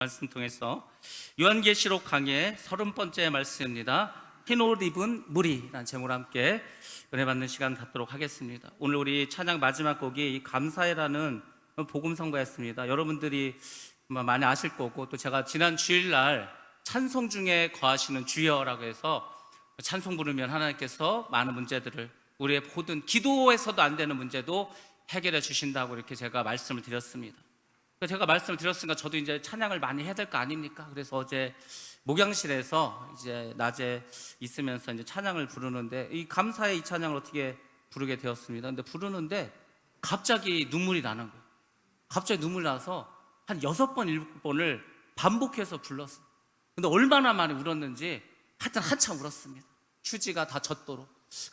말씀 통해서 요한계시록 강의 30번째 말씀입니다. 흰 옷 입은 무리라는 제목으로 함께 은혜 받는 시간 갖도록 하겠습니다. 오늘 우리 찬양 마지막 곡이 감사해라는 복음 선거였습니다. 여러분들이 많이 아실 거고, 또 제가 지난 주일날 찬송 중에 거하시는 주여라고 해서 찬송 부르면 하나님께서 많은 문제들을, 우리의 모든 기도에서도 안 되는 문제도 해결해 주신다고 이렇게 제가 말씀을 드렸습니다. 제가 말씀을 드렸으니까 저도 이제 찬양을 많이 해야 될 거 아닙니까? 그래서 어제 목양실에서 이제 낮에 있으면서 이제 찬양을 부르는데, 이 감사의 이 찬양을 어떻게 부르게 되었습니다. 근데 부르는데 갑자기 눈물이 나는 거예요. 갑자기 눈물이 나서 한 6번, 7번을 반복해서 불렀어요. 근데 얼마나 많이 울었는지 하여튼 한참 울었습니다. 휴지가 다 젖도록.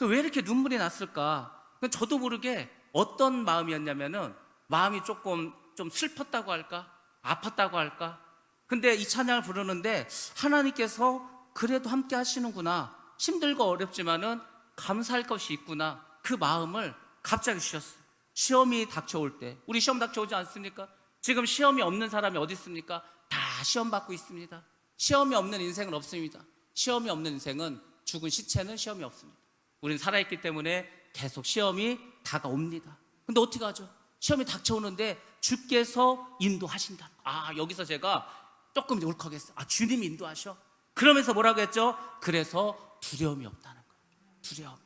왜 이렇게 눈물이 났을까? 저도 모르게 어떤 마음이었냐면은, 마음이 좀 슬펐다고 할까? 아팠다고 할까? 근데 이 찬양을 부르는데 하나님께서 그래도 함께 하시는구나, 힘들고 어렵지만은 감사할 것이 있구나, 그 마음을 갑자기 주셨어요. 시험이 닥쳐올 때, 우리 시험 닥쳐오지 않습니까? 지금 시험이 없는 사람이 어디 있습니까? 다 시험 받고 있습니다. 시험이 없는 인생은 없습니다. 시험이 없는 인생은, 죽은 시체는 시험이 없습니다. 우리는 살아있기 때문에 계속 시험이 다가옵니다. 근데 어떻게 하죠? 시험이 닥쳐오는데 주께서 인도하신다. 여기서 제가 조금 울컥했어요. 주님이 인도하셔. 그러면서 뭐라고 했죠? 그래서 두려움이 없다는 거예요. 두려움.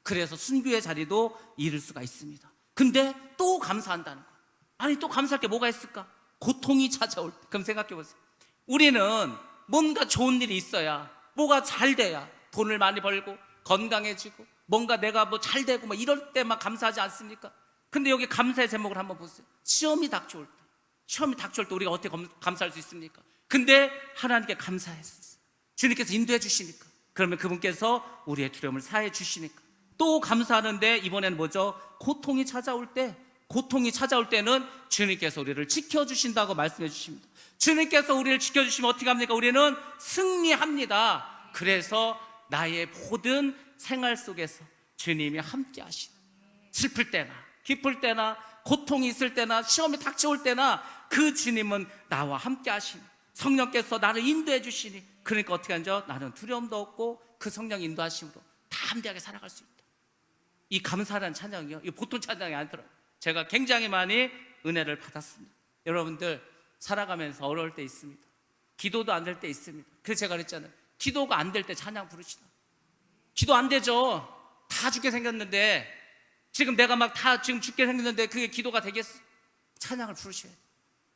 그래서 순교의 자리도 이룰 수가 있습니다. 근데 또 감사한다는 거예요. 아니, 또 감사할 게 뭐가 있을까? 고통이 찾아올 때. 그럼 생각해 보세요. 우리는 뭔가 좋은 일이 있어야, 뭐가 잘 돼야 돈을 많이 벌고 건강해지고 뭔가 내가 뭐 잘 되고 이럴 때만 감사하지 않습니까? 근데 여기 감사의 제목을 한번 보세요. 시험이 닥쳐올 때 우리가 어떻게 감사할 수 있습니까? 근데 하나님께 감사할 수 있어요. 주님께서 인도해 주시니까. 그러면 그분께서 우리의 두려움을 사해 주시니까 또 감사하는데, 이번에는 뭐죠? 고통이 찾아올 때는 주님께서 우리를 지켜주신다고 말씀해 주십니다. 주님께서 우리를 지켜주시면 어떻게 합니까? 우리는 승리합니다. 그래서 나의 모든 생활 속에서 주님이 함께 하시는, 슬플 때나 기쁠 때나 고통이 있을 때나 시험이 닥쳐올 때나 그 주님은 나와 함께 하시니, 성령께서 나를 인도해 주시니, 그러니까 어떻게 하죠? 나는 두려움도 없고 그 성령 인도하심으로 담대하게 살아갈 수 있다. 이 감사라는 찬양이요, 이 보통 찬양이 아니더라고요. 제가 굉장히 많이 은혜를 받았습니다. 여러분들 살아가면서 어려울 때 있습니다. 기도도 안 될 때 있습니다. 그래서 제가 그랬잖아요. 기도가 안 될 때 찬양 부르시다. 기도 안 되죠. 다 죽게 생겼는데, 지금 내가 지금 죽게 생겼는데 그게 기도가 되겠어? 찬양을 부르셔야 돼요.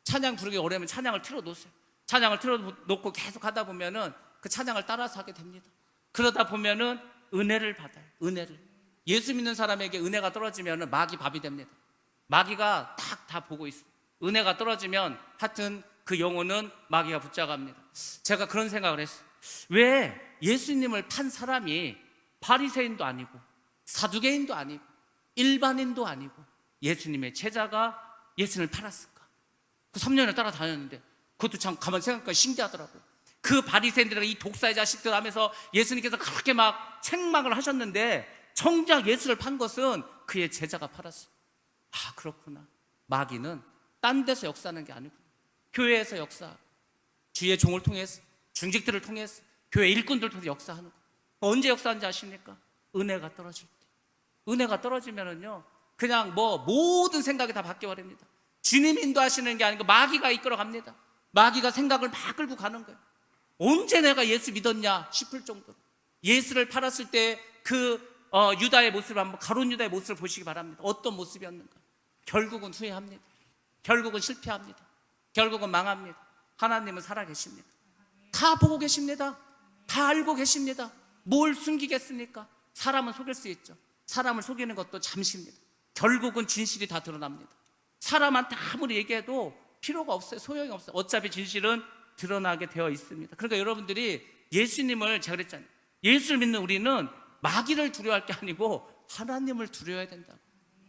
찬양 부르기 어려우면 찬양을 틀어놓으세요. 찬양을 틀어놓고 계속 하다 보면은 그 찬양을 따라서 하게 됩니다. 그러다 보면은 은혜를 받아요. 은혜를. 예수 믿는 사람에게 은혜가 떨어지면은 마귀 밥이 됩니다. 마귀가 딱 다 보고 있어요. 은혜가 떨어지면 하여튼 그 영혼은 마귀가 붙잡아갑니다. 제가 그런 생각을 했어요. 왜 예수님을 판 사람이 바리새인도 아니고 사두개인도 아니고 일반인도 아니고 예수님의 제자가 예수님을 팔았을까? 그 3년을 따라다녔는데, 그것도 참 가만히 생각하니까 신기하더라고요. 그 바리새인들과 이 독사의 자식들 하면서 예수님께서 그렇게 책망을 하셨는데, 정작 예수를 판 것은 그의 제자가 팔았어요. 그렇구나. 마귀는 딴 데서 역사하는 게 아니고 교회에서 역사하고, 주의 종을 통해서, 중직들을 통해서, 교회 일꾼들 통해서 역사하는 거. 언제 역사하는지 아십니까? 은혜가 떨어질 때. 은혜가 떨어지면은요, 그냥 모든 생각이 다 바뀌어버립니다. 주님이 인도하시는 게 아니고 마귀가 이끌어 갑니다. 마귀가 생각을 막 끌고 가는 거예요. 언제 내가 예수 믿었냐 싶을 정도로. 예수를 팔았을 때 유다의 모습을 한번, 가룟 유다의 모습을 보시기 바랍니다. 어떤 모습이었는가? 결국은 후회합니다. 결국은 실패합니다. 결국은 망합니다. 하나님은 살아계십니다. 다 보고 계십니다. 다 알고 계십니다. 뭘 숨기겠습니까? 사람은 속일 수 있죠. 사람을 속이는 것도 잠시입니다. 결국은 진실이 다 드러납니다. 사람한테 아무리 얘기해도 필요가 없어요. 소용이 없어요. 어차피 진실은 드러나게 되어 있습니다. 그러니까 여러분들이 예수님을, 제가 그랬잖아요. 예수를 믿는 우리는 마귀를 두려워할 게 아니고 하나님을 두려워해야 된다고.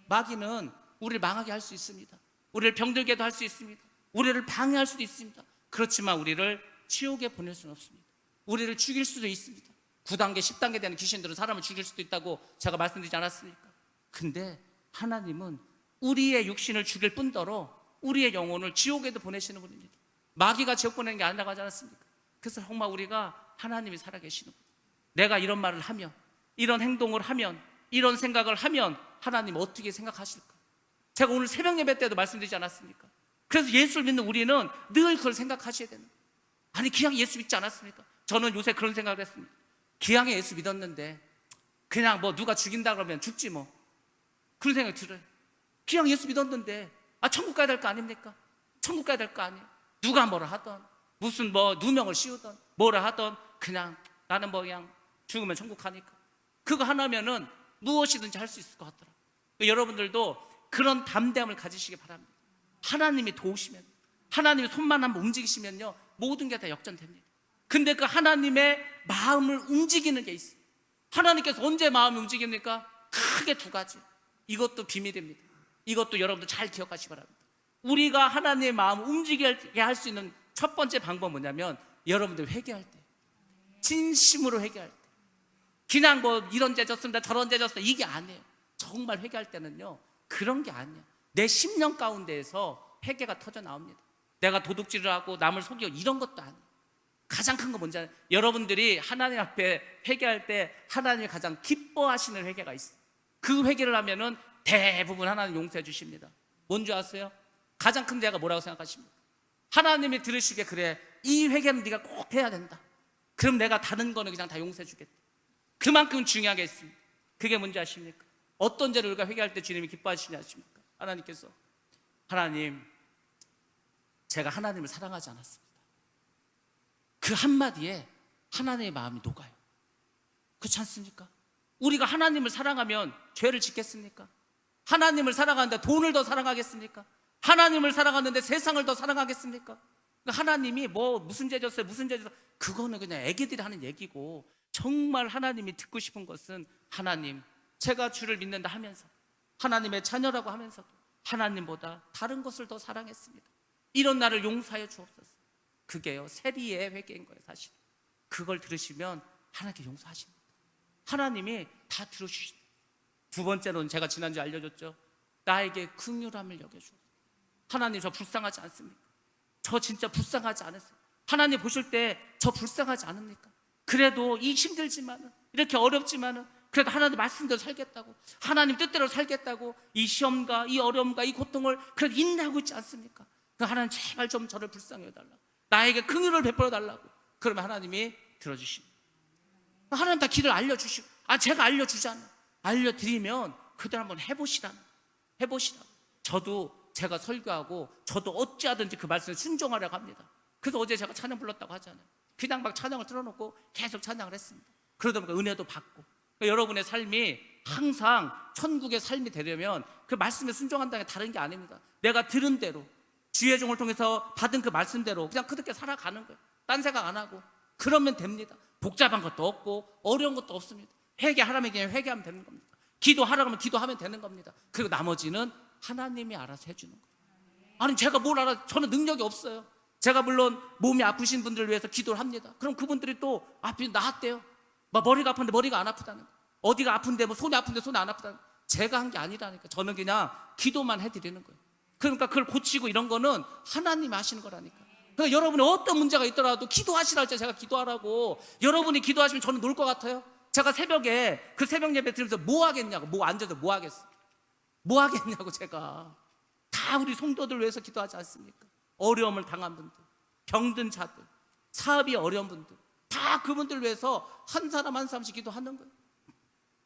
마귀는 우리를 망하게 할 수 있습니다. 우리를 병들게도 할 수 있습니다. 우리를 방해할 수도 있습니다. 그렇지만 우리를 지옥에 보낼 수는 없습니다. 우리를 죽일 수도 있습니다. 9단계, 10단계 되는 귀신들은 사람을 죽일 수도 있다고 제가 말씀드리지 않았습니까? 근데 하나님은 우리의 육신을 죽일 뿐더러 우리의 영혼을 지옥에도 보내시는 분입니다. 마귀가 지옥 보내는 게 아니라고 하지 않았습니까? 그래서 정말 우리가 하나님이 살아계시는 거예요. 내가 이런 말을 하면, 이런 행동을 하면, 이런 생각을 하면 하나님 어떻게 생각하실까? 제가 오늘 새벽 예배 때도 말씀드리지 않았습니까? 그래서 예수를 믿는 우리는 늘 그걸 생각하셔야 되는 거예요. 아니 그냥 예수 믿지 않았습니까? 저는 요새 그런 생각을 했습니다. 기왕에 예수 믿었는데 그냥 뭐 누가 죽인다 그러면 죽지 뭐, 그런 생각이 들어요. 기왕 예수 믿었는데 천국 가야 될 거 아닙니까? 천국 가야 될 거 아니에요. 누가 뭐라 하던, 무슨 뭐 누명을 씌우던 뭐라 하던, 그냥 나는 뭐 그냥 죽으면 천국 가니까 그거 하나면은 무엇이든지 할 수 있을 것 같더라고요. 여러분들도 그런 담대함을 가지시기 바랍니다. 하나님이 도우시면, 하나님이 손만 한번 움직이시면요 모든 게 다 역전됩니다. 근데 그 하나님의 마음을 움직이는 게 있어요. 하나님께서 언제 마음이 움직입니까? 크게 두 가지. 이것도 비밀입니다. 이것도 여러분들 잘 기억하시기 바랍니다. 우리가 하나님의 마음을 움직이게 할 수 있는 첫 번째 방법은 뭐냐면, 여러분들 회개할 때, 진심으로 회개할 때, 그냥 뭐 이런 죄 졌습니다 저런 죄 졌습니다 이게 아니에요. 정말 회개할 때는요 그런 게 아니에요. 내 심령 가운데에서 회개가 터져 나옵니다. 내가 도둑질을 하고 남을 속이고 이런 것도 아니에요. 가장 큰 거 뭔지 알아요? 여러분들이 하나님 앞에 회개할 때 하나님이 가장 기뻐하시는 회개가 있어요. 그 회개를 하면은 대부분 하나님 용서해 주십니다. 뭔지 아세요? 가장 큰 죄가 뭐라고 생각하십니까? 하나님이 들으시기에 그래 이 회개는 네가 꼭 해야 된다. 그럼 내가 다른 거는 그냥 다 용서해 주겠다. 그만큼 중요하게 했습니다. 그게 뭔지 아십니까? 어떤 죄를 우리가 회개할 때 주님이 기뻐하시냐 아십니까? 하나님께서, 하나님 제가 하나님을 사랑하지 않았습니다. 그 한마디에 하나님의 마음이 녹아요. 그렇지 않습니까? 우리가 하나님을 사랑하면 죄를 짓겠습니까? 하나님을 사랑하는데 돈을 더 사랑하겠습니까? 하나님을 사랑하는데 세상을 더 사랑하겠습니까? 그러니까 하나님이 뭐 무슨 죄 졌어요 무슨 죄 졌어요 그거는 그냥 애기들이 하는 얘기고, 정말 하나님이 듣고 싶은 것은, 하나님 제가 주를 믿는다 하면서 하나님의 자녀라고 하면서도 하나님보다 다른 것을 더 사랑했습니다. 이런 나를 용서하여 주옵소서. 그게요 세리의 회개인 거예요. 사실 그걸 들으시면 하나님께 용서하십니다. 하나님이 다 들어주십니다. 두 번째로는 제가 지난주에 알려줬죠. 나에게 긍휼함을 여겨주옵소서. 하나님 저 불쌍하지 않습니까? 저 진짜 불쌍하지 않으세요? 하나님 보실 때 저 불쌍하지 않습니까? 그래도 이 힘들지만은, 이렇게 어렵지만은 그래도 하나님 말씀대로 살겠다고, 하나님 뜻대로 살겠다고 이 시험과 이 어려움과 이 고통을 그래도 인내하고 있지 않습니까? 그 하나님 제발 좀 저를 불쌍히 해달라고, 나에게 긍휼을 베풀어 달라고. 그러면 하나님이 들어주십니다. 하나님 다 길을 알려주시고, 제가 알려주잖아요. 알려드리면 그대로 한번 해보시라고. 저도 제가 설교하고 저도 어찌하든지 그 말씀에 순종하려고 합니다. 그래서 어제 제가 찬양 불렀다고 하잖아요. 그냥 막 찬양을 틀어놓고 계속 찬양을 했습니다. 그러다 보니까 은혜도 받고. 그러니까 여러분의 삶이 항상 천국의 삶이 되려면 그 말씀에 순종한다는 게 다른 게 아닙니다. 내가 들은 대로, 주의 종을 통해서 받은 그 말씀대로 그냥 그렇게 살아가는 거예요. 딴 생각 안 하고. 그러면 됩니다. 복잡한 것도 없고 어려운 것도 없습니다. 회개하라면 그냥 회개하면 되는 겁니다. 기도하라면 기도하면 되는 겁니다. 그리고 나머지는 하나님이 알아서 해주는 거예요. 아니 제가 뭘 알아? 저는 능력이 없어요. 제가 물론 몸이 아프신 분들을 위해서 기도를 합니다. 그럼 그분들이 또 나았대요. 막 머리가 아픈데 머리가 안 아프다는 거, 어디가 아픈데 뭐 손이 아픈데 손이 안 아프다는 거. 제가 한 게 아니라니까. 저는 그냥 기도만 해드리는 거예요. 그러니까 그걸 고치고 이런 거는 하나님이 하시는 거라니까. 그러니까 여러분이 어떤 문제가 있더라도 기도하시라 할 때 제가 기도하라고. 여러분이 기도하시면 저는 놀 것 같아요? 제가 새벽에 그 새벽 예배 들으면서 뭐 하겠냐고, 뭐 앉아서 뭐 하겠어, 뭐 하겠냐고. 제가 다 우리 성도들 위해서 기도하지 않습니까? 어려움을 당한 분들, 병든 자들, 사업이 어려운 분들, 다 그분들 위해서 한 사람 한 사람씩 기도하는 거예요.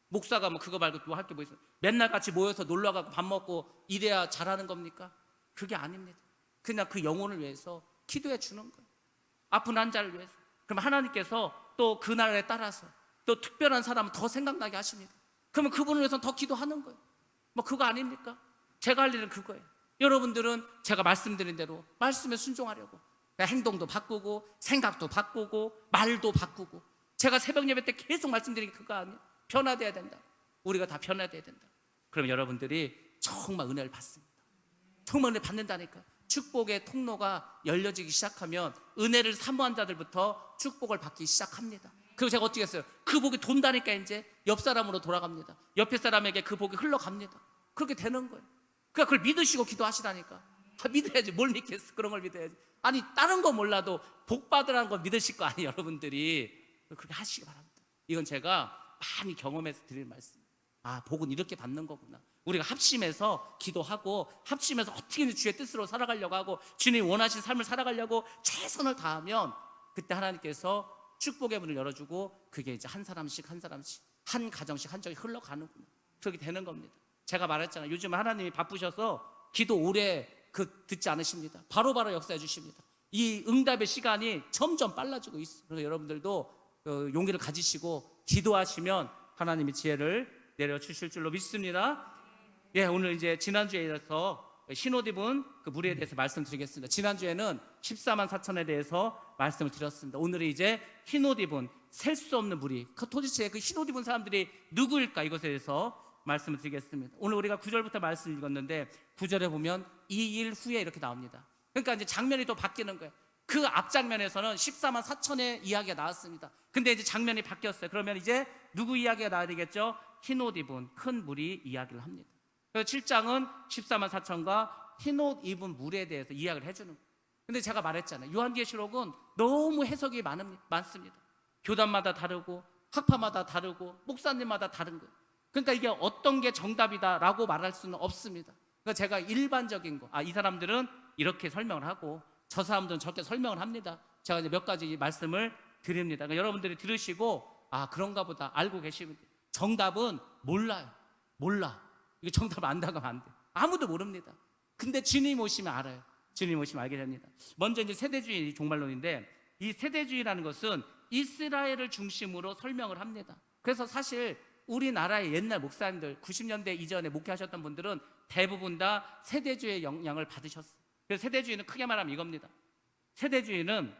목사가 뭐 그거 말고 뭐 할 게 뭐 있어요? 맨날 같이 모여서 놀러 가고 밥 먹고 이래야 잘하는 겁니까? 그게 아닙니다. 그냥 그 영혼을 위해서 기도해 주는 거예요. 아픈 환자를 위해서. 그럼 하나님께서 또 그날에 따라서 또 특별한 사람을 더 생각나게 하십니다. 그러면 그분을 위해서 더 기도하는 거예요. 뭐 그거 아닙니까? 제가 할 일은 그거예요. 여러분들은 제가 말씀드린 대로 말씀에 순종하려고 행동도 바꾸고 생각도 바꾸고 말도 바꾸고. 제가 새벽 예배 때 계속 말씀드린 게 그거 아니에요? 변화돼야 된다. 우리가 다 변화돼야 된다. 그럼 여러분들이 정말 은혜를 받습니다. 정말 은혜 받는다니까. 축복의 통로가 열려지기 시작하면 은혜를 사모한 자들부터 축복을 받기 시작합니다. 그리고 제가 어떻게 했어요? 그 복이 돈다니까 이제 옆 사람으로 돌아갑니다. 옆에 사람에게 그 복이 흘러갑니다. 그렇게 되는 거예요. 그러니까 그걸 믿으시고 기도하시라니까. 믿어야지. 뭘 믿겠어? 그런 걸 믿어야지. 아니 다른 거 몰라도 복 받으라는 거 믿으실 거 아니에요. 여러분들이 그렇게 하시기 바랍니다. 이건 제가 많이 경험해서 드리는 말씀. 아, 복은 이렇게 받는 거구나. 우리가 합심해서 기도하고 합심해서 어떻게든 주의 뜻으로 살아가려고 하고 주님이 원하신 삶을 살아가려고 최선을 다하면 그때 하나님께서 축복의 문을 열어주고 그게 이제 한 사람씩 한 가정씩 한 적이 흘러가는구나. 그렇게 되는 겁니다. 제가 말했잖아요. 요즘 하나님이 바쁘셔서 기도 오래 듣지 않으십니다. 바로바로 역사해 주십니다. 이 응답의 시간이 점점 빨라지고 있어요. 그래서 여러분들도 용기를 가지시고 기도하시면 하나님이 지혜를 내려주실 줄로 믿습니다. 예, 오늘 이제 지난주에 이어서 흰옷 입은 그 무리에 대해서 말씀드리겠습니다. 지난주에는 14만 4천에 대해서 말씀을 드렸습니다. 오늘은 이제 흰옷 입은 셀 수 없는 무리, 도대체 그 흰옷 입은 사람들이 누구일까, 이것에 대해서 말씀을 드리겠습니다. 오늘 우리가 9절부터 말씀을 읽었는데 9절에 보면 이 일 후에 이렇게 나옵니다. 그러니까 이제 장면이 또 바뀌는 거예요. 그 앞 장면에서는 14만 4천의 이야기가 나왔습니다. 근데 이제 장면이 바뀌었어요. 그러면 이제 누구 이야기가 나와야 되겠죠? 흰옷 입은 큰 무리 이야기를 합니다. 그래서 7장은 14만 4천과 흰옷 입은 무리에 대해서 이야기를 해주는 거예요. 근데 제가 말했잖아요. 요한계시록은 너무 해석이 많습니다. 교단마다 다르고 학파마다 다르고 목사님마다 다른 거예요. 그러니까 이게 어떤 게 정답이다라고 말할 수는 없습니다. 그러니까 제가 일반적인 거, 이 사람들은 이렇게 설명을 하고 저 사람들은 저렇게 설명을 합니다. 제가 이제 몇 가지 말씀을 드립니다. 그러니까 여러분들이 들으시고 그런가 보다 알고 계시면 돼요. 정답은 몰라요. 몰라. 이거 정답 안다고 하면 안 돼. 아무도 모릅니다. 근데 주님 오시면 알아요. 주님 오시면 알게 됩니다. 먼저 이제 세대주의 종말론인데, 이 세대주의라는 것은 이스라엘을 중심으로 설명을 합니다. 그래서 사실 우리나라의 옛날 목사님들 90년대 이전에 목회하셨던 분들은 대부분 다 세대주의의 영향을 받으셨어요. 그래서 세대주의는 크게 말하면 이겁니다. 세대주의는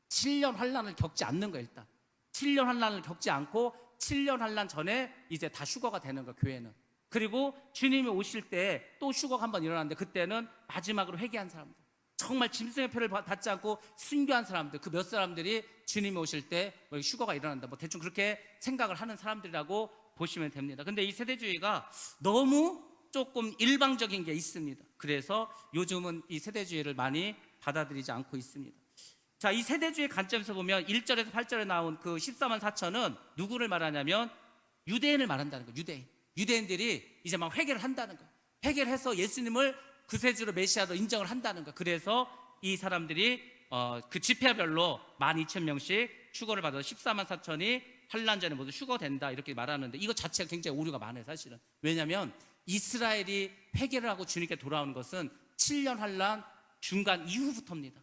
7년 환란을 겪지 않는 거예요. 일단 7년 환란을 겪지 않고 7년 환란 전에 이제 다 휴거가 되는 거예요. 교회는. 그리고 주님이 오실 때 또 휴거가 한번 일어났는데 그때는 마지막으로 회개한 사람들, 정말 짐승의 표를 받지 않고 순교한 사람들, 그 몇 사람들이 주님이 오실 때 휴거가 일어난다, 대충 그렇게 생각을 하는 사람들이라고 보시면 됩니다. 근데 이 세대주의가 너무 조금 일방적인 게 있습니다. 그래서 요즘은 이 세대주의를 많이 받아들이지 않고 있습니다. 자, 이 세대주의 관점에서 보면 1절에서 8절에 나온 그 14만 4천은 누구를 말하냐면 유대인을 말한다는 거예요. 유대인들이 이제 막 회개를 한다는 거예요. 회개를 해서 예수님을 구세주로 메시아로 인정을 한다는 거예요. 그래서 이 사람들이 그 지파별로 12,000명씩 휴거를 받아서 14만 4천이 환란 전에 모두 휴거된다 이렇게 말하는데, 이거 자체가 굉장히 오류가 많아요. 사실은. 왜냐하면 이스라엘이 회개를 하고 주님께 돌아오는 것은 7년 환란 중간 이후부터입니다.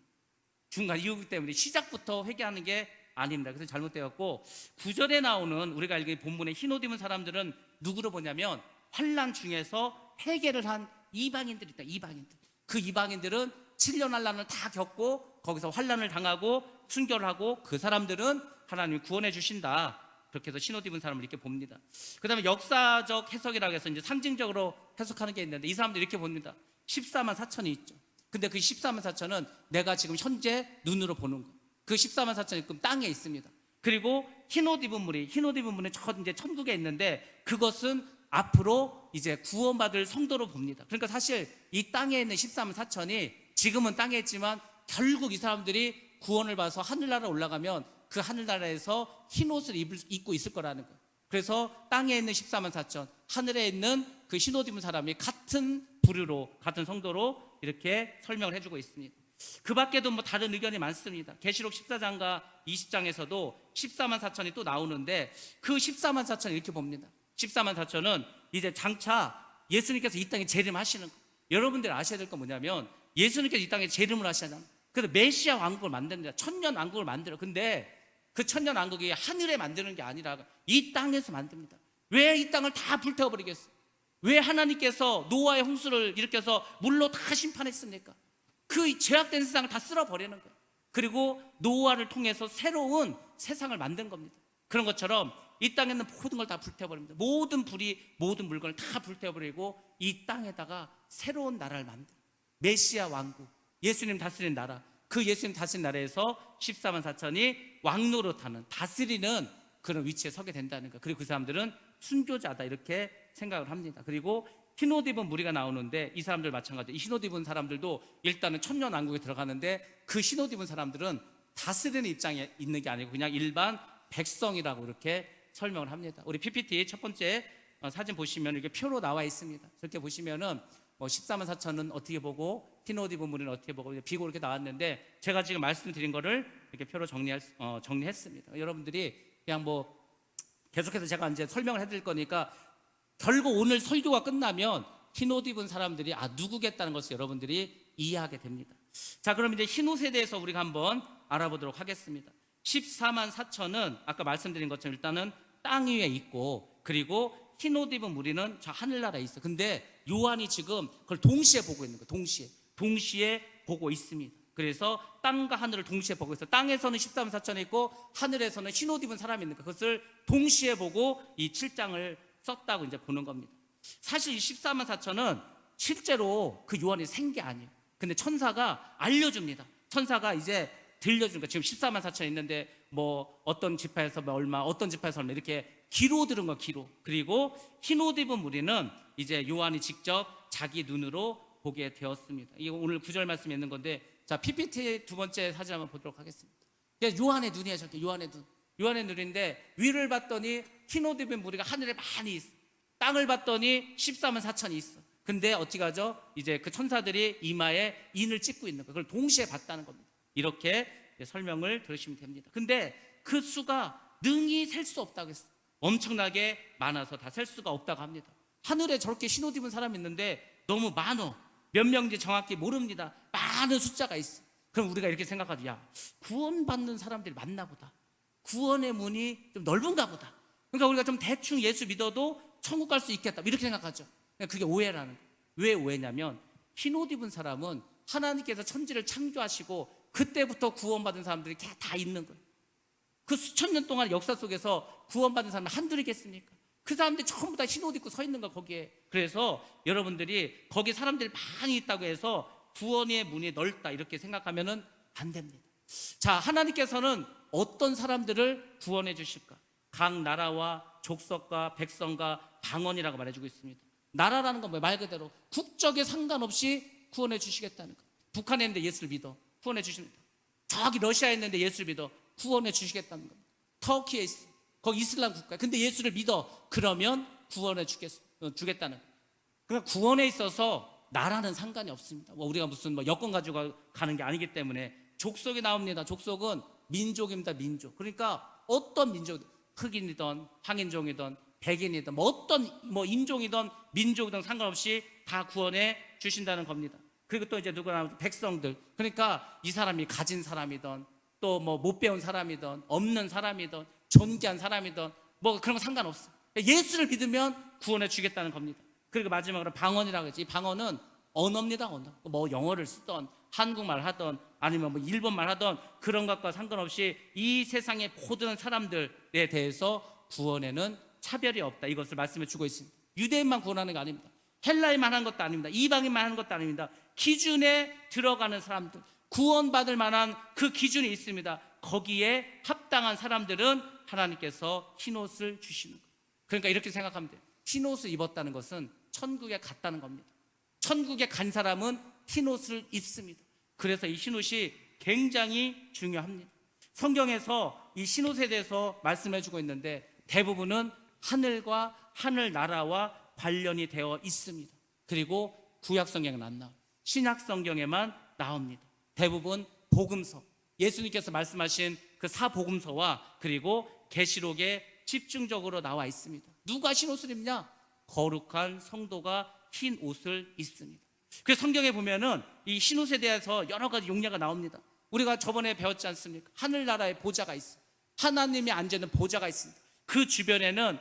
중간 이후기 때문에 시작부터 회개하는 게 아닙니다. 그래서 잘못되었고, 9절에 나오는 우리가 알기로 본문에 흰옷 입은 사람들은 누구로 보냐면 환란 중에서 회개를 한 이방인들이 있다. 이방인들. 그 이방인들은 7년 환란을 다 겪고 거기서 환란을 당하고 순교를 하고 그 사람들은 하나님이 구원해 주신다. 그렇게 해서 흰옷 입은 사람을 이렇게 봅니다. 그 다음에 역사적 해석이라고 해서 이제 상징적으로 해석하는 게 있는데, 이 사람들이 이렇게 봅니다. 14만 4천이 있죠. 근데 그 14만 4천은 내가 지금 현재 눈으로 보는 거. 그 14만 4천이 그럼 땅에 있습니다. 그리고 흰옷 입은 무리, 흰옷 입은 무리는 이제 천국에 있는데 그것은 앞으로 이제 구원받을 성도로 봅니다. 그러니까 사실 이 땅에 있는 14만 4천이 지금은 땅에 있지만 결국 이 사람들이 구원을 받아서 하늘나라 올라가면 그 하늘나라에서 흰옷을 입고 있을 거라는 거예요. 그래서 땅에 있는 14만 4천, 하늘에 있는 그 흰옷 입은 사람이 같은 부류로, 같은 성도로 이렇게 설명을 해주고 있습니다. 그 밖에도 다른 의견이 많습니다. 계시록 14장과 20장에서도 14만 4천이 또 나오는데, 그 14만 4천을 이렇게 봅니다. 14만 4천은 이제 장차 예수님께서 이 땅에 재림하시는 거예요. 여러분들 아셔야 될 건 뭐냐면 예수님께서 이 땅에 재림을 하시잖아요. 그래서 메시아 왕국을 만듭니다. 천년 왕국을 만들어. 근데 그 천년 왕국이 하늘에 만드는 게 아니라 이 땅에서 만듭니다. 왜 이 땅을 다 불태워버리겠어요? 왜 하나님께서 노아의 홍수를 일으켜서 물로 다 심판했습니까? 그 죄악된 세상을 다 쓸어버리는 거예요. 그리고 노아를 통해서 새로운 세상을 만든 겁니다. 그런 것처럼 이 땅에 있는 모든 걸 다 불태워버립니다. 모든 불이 모든 물건을 다 불태워버리고 이 땅에다가 새로운 나라를 만들어요. 메시아 왕국, 예수님 다스리는 나라, 그 예수님 다스리는 나라에서 14만 4천이 왕노릇하는, 다스리는 그런 위치에 서게 된다는 거예요. 그리고 그 사람들은 순교자다 이렇게 생각을 합니다. 그리고 흰 옷 입은 무리가 나오는데 이 사람들 마찬가지예요. 이 흰 옷 입은 사람들도 일단은 천년왕국에 들어가는데 그 흰 옷 입은 사람들은 다스리는 입장에 있는 게 아니고 그냥 일반 백성이라고 이렇게 설명을 합니다. 우리 PPT 첫 번째 사진 보시면 이렇게 표로 나와 있습니다. 저렇게 보시면은 뭐 14만 4천은 어떻게 보고 흰 옷 입은 무리는 어떻게 보고 비고 이렇게 나왔는데 제가 지금 말씀드린 거를 이렇게 표로 정리했습니다. 여러분들이 그냥 뭐 계속해서 제가 이제 설명을 해드릴 거니까 결국 오늘 설교가 끝나면 흰 옷 입은 사람들이 누구겠다는 것을 여러분들이 이해하게 됩니다. 자, 그럼 이제 흰 옷에 대해서 우리가 한번 알아보도록 하겠습니다. 14만 4천은 아까 말씀드린 것처럼 일단은 땅 위에 있고, 그리고 흰 옷 입은 무리는 저 하늘나라에 있어. 근데 요한이 지금 그걸 동시에 보고 있는 거예요. 동시에 보고 있습니다. 그래서 땅과 하늘을 동시에 보고 있어요. 땅에서는 14만 4천이 있고 하늘에서는 흰 옷 입은 사람이 있는 거예요. 그것을 동시에 보고 이 7장을 썼다고 이제 보는 겁니다. 사실 이 14만 4천은 실제로 그 요한이 생게 아니에요. 근데 천사가 알려줍니다. 천사가 이제 들려주는 거예요. 지금 14만 4천 있는데 뭐 어떤 지파에서 뭐 얼마, 어떤 지파에서 얼마 이렇게 기로 들은 거 기로. 그리고 흰 옷 입은 무리는 이제 요한이 직접 자기 눈으로 보게 되었습니다. 이거 오늘 구절 말씀에 있는 건데, 자, PPT 두 번째 사진 한번 보도록 하겠습니다. 요한의 눈이에요. 저렇게 요한의 눈. 요한의 눈인데 위를 봤더니 흰 옷 입은 무리가 하늘에 많이 있어. 땅을 봤더니 14만 4천이 있어. 근데 어떻게 하죠? 이제 그 천사들이 이마에 인을 찍고 있는 거, 그걸 동시에 봤다는 겁니다. 이렇게 설명을 들으시면 됩니다. 근데 그 수가 능히 셀 수 없다고 했어요. 엄청나게 많아서 다 셀 수가 없다고 합니다. 하늘에 저렇게 흰 옷 입은 사람이 있는데 너무 많어. 몇 명인지 정확히 모릅니다. 많은 숫자가 있어. 그럼 우리가 이렇게 생각하죠. 야, 구원받는 사람들이 많나 보다. 구원의 문이 좀 넓은가 보다. 그러니까 우리가 좀 대충 예수 믿어도 천국 갈 수 있겠다, 이렇게 생각하죠. 그게 오해라는 거예요. 왜 오해냐면 흰 옷 입은 사람은 하나님께서 천지를 창조하시고 그때부터 구원받은 사람들이 다 있는 거예요. 그 수천 년 동안 역사 속에서 구원받은 사람은 한둘이겠습니까? 그 사람들이 전부 다 흰 옷 입고 서 있는 거야, 거기에. 그래서 여러분들이 거기 사람들이 많이 있다고 해서 구원의 문이 넓다 이렇게 생각하면은 안 됩니다. 자, 하나님께서는 어떤 사람들을 구원해 주실까? 각 나라와 족속과 백성과 방언이라고 말해주고 있습니다. 나라라는 건 뭐예요? 말 그대로 국적에 상관없이 구원해 주시겠다는 거예요. 북한에 있는데 예수를 믿어, 구원해 주십니다. 저기 러시아에 있는데 예수를 믿어, 구원해 주시겠다는 겁니다. 터키에 있어, 거기 이슬람 국가에, 근데 예수를 믿어, 그러면 구원해 주겠다는 거예요. 그러니까 구원에 있어서 나라는 상관이 없습니다. 우리가 무슨 여권 가지고 가는 게 아니기 때문에. 족속이 나옵니다. 족속은 민족입니다. 민족. 그러니까 어떤 민족, 흑인이든 황인종이든 백인이든 어떤 인종이든 민족이든 상관없이 다 구원해 주신다는 겁니다. 그리고 또 이제 누구나 백성들, 그러니까 이 사람이 가진 사람이든 또 못 배운 사람이든 없는 사람이든 존귀한 사람이든 그런 거 상관없어. 예수를 믿으면 구원해 주겠다는 겁니다. 그리고 마지막으로 방언이라고 했지. 이 방언은 언어입니다. 언어. 영어를 쓰던 한국말 하던 아니면 일본말 하던 그런 것과 상관없이 이 세상의 모든 사람들에 대해서 구원에는 차별이 없다, 이것을 말씀해 주고 있습니다. 유대인만 구원하는 게 아닙니다. 헬라인만 하는 것도 아닙니다. 이방인만 하는 것도 아닙니다. 기준에 들어가는 사람들, 구원받을 만한 그 기준이 있습니다. 거기에 합당한 사람들은 하나님께서 흰옷을 주시는 거예요. 그러니까 이렇게 생각하면 돼요. 흰옷을 입었다는 것은 천국에 갔다는 겁니다. 천국에 간 사람은 흰옷을 입습니다. 그래서 이 흰옷이 굉장히 중요합니다. 성경에서 이 흰옷에 대해서 말씀해 주고 있는데 대부분은 하늘과 하늘나라와 관련이 되어 있습니다. 그리고 구약 성경은 안 나와요. 신약 성경에만 나옵니다. 대부분 복음서, 예수님께서 말씀하신 그 사복음서와 그리고 계시록에 집중적으로 나와 있습니다. 누가 흰 옷을 입냐? 거룩한 성도가 흰 옷을 입습니다. 그래서 성경에 보면은 이 흰 옷에 대해서 여러 가지 용례가 나옵니다. 우리가 저번에 배웠지 않습니까? 하늘나라에 보좌가 있어. 하나님이 앉아있는 보좌가 있습니다. 그 주변에는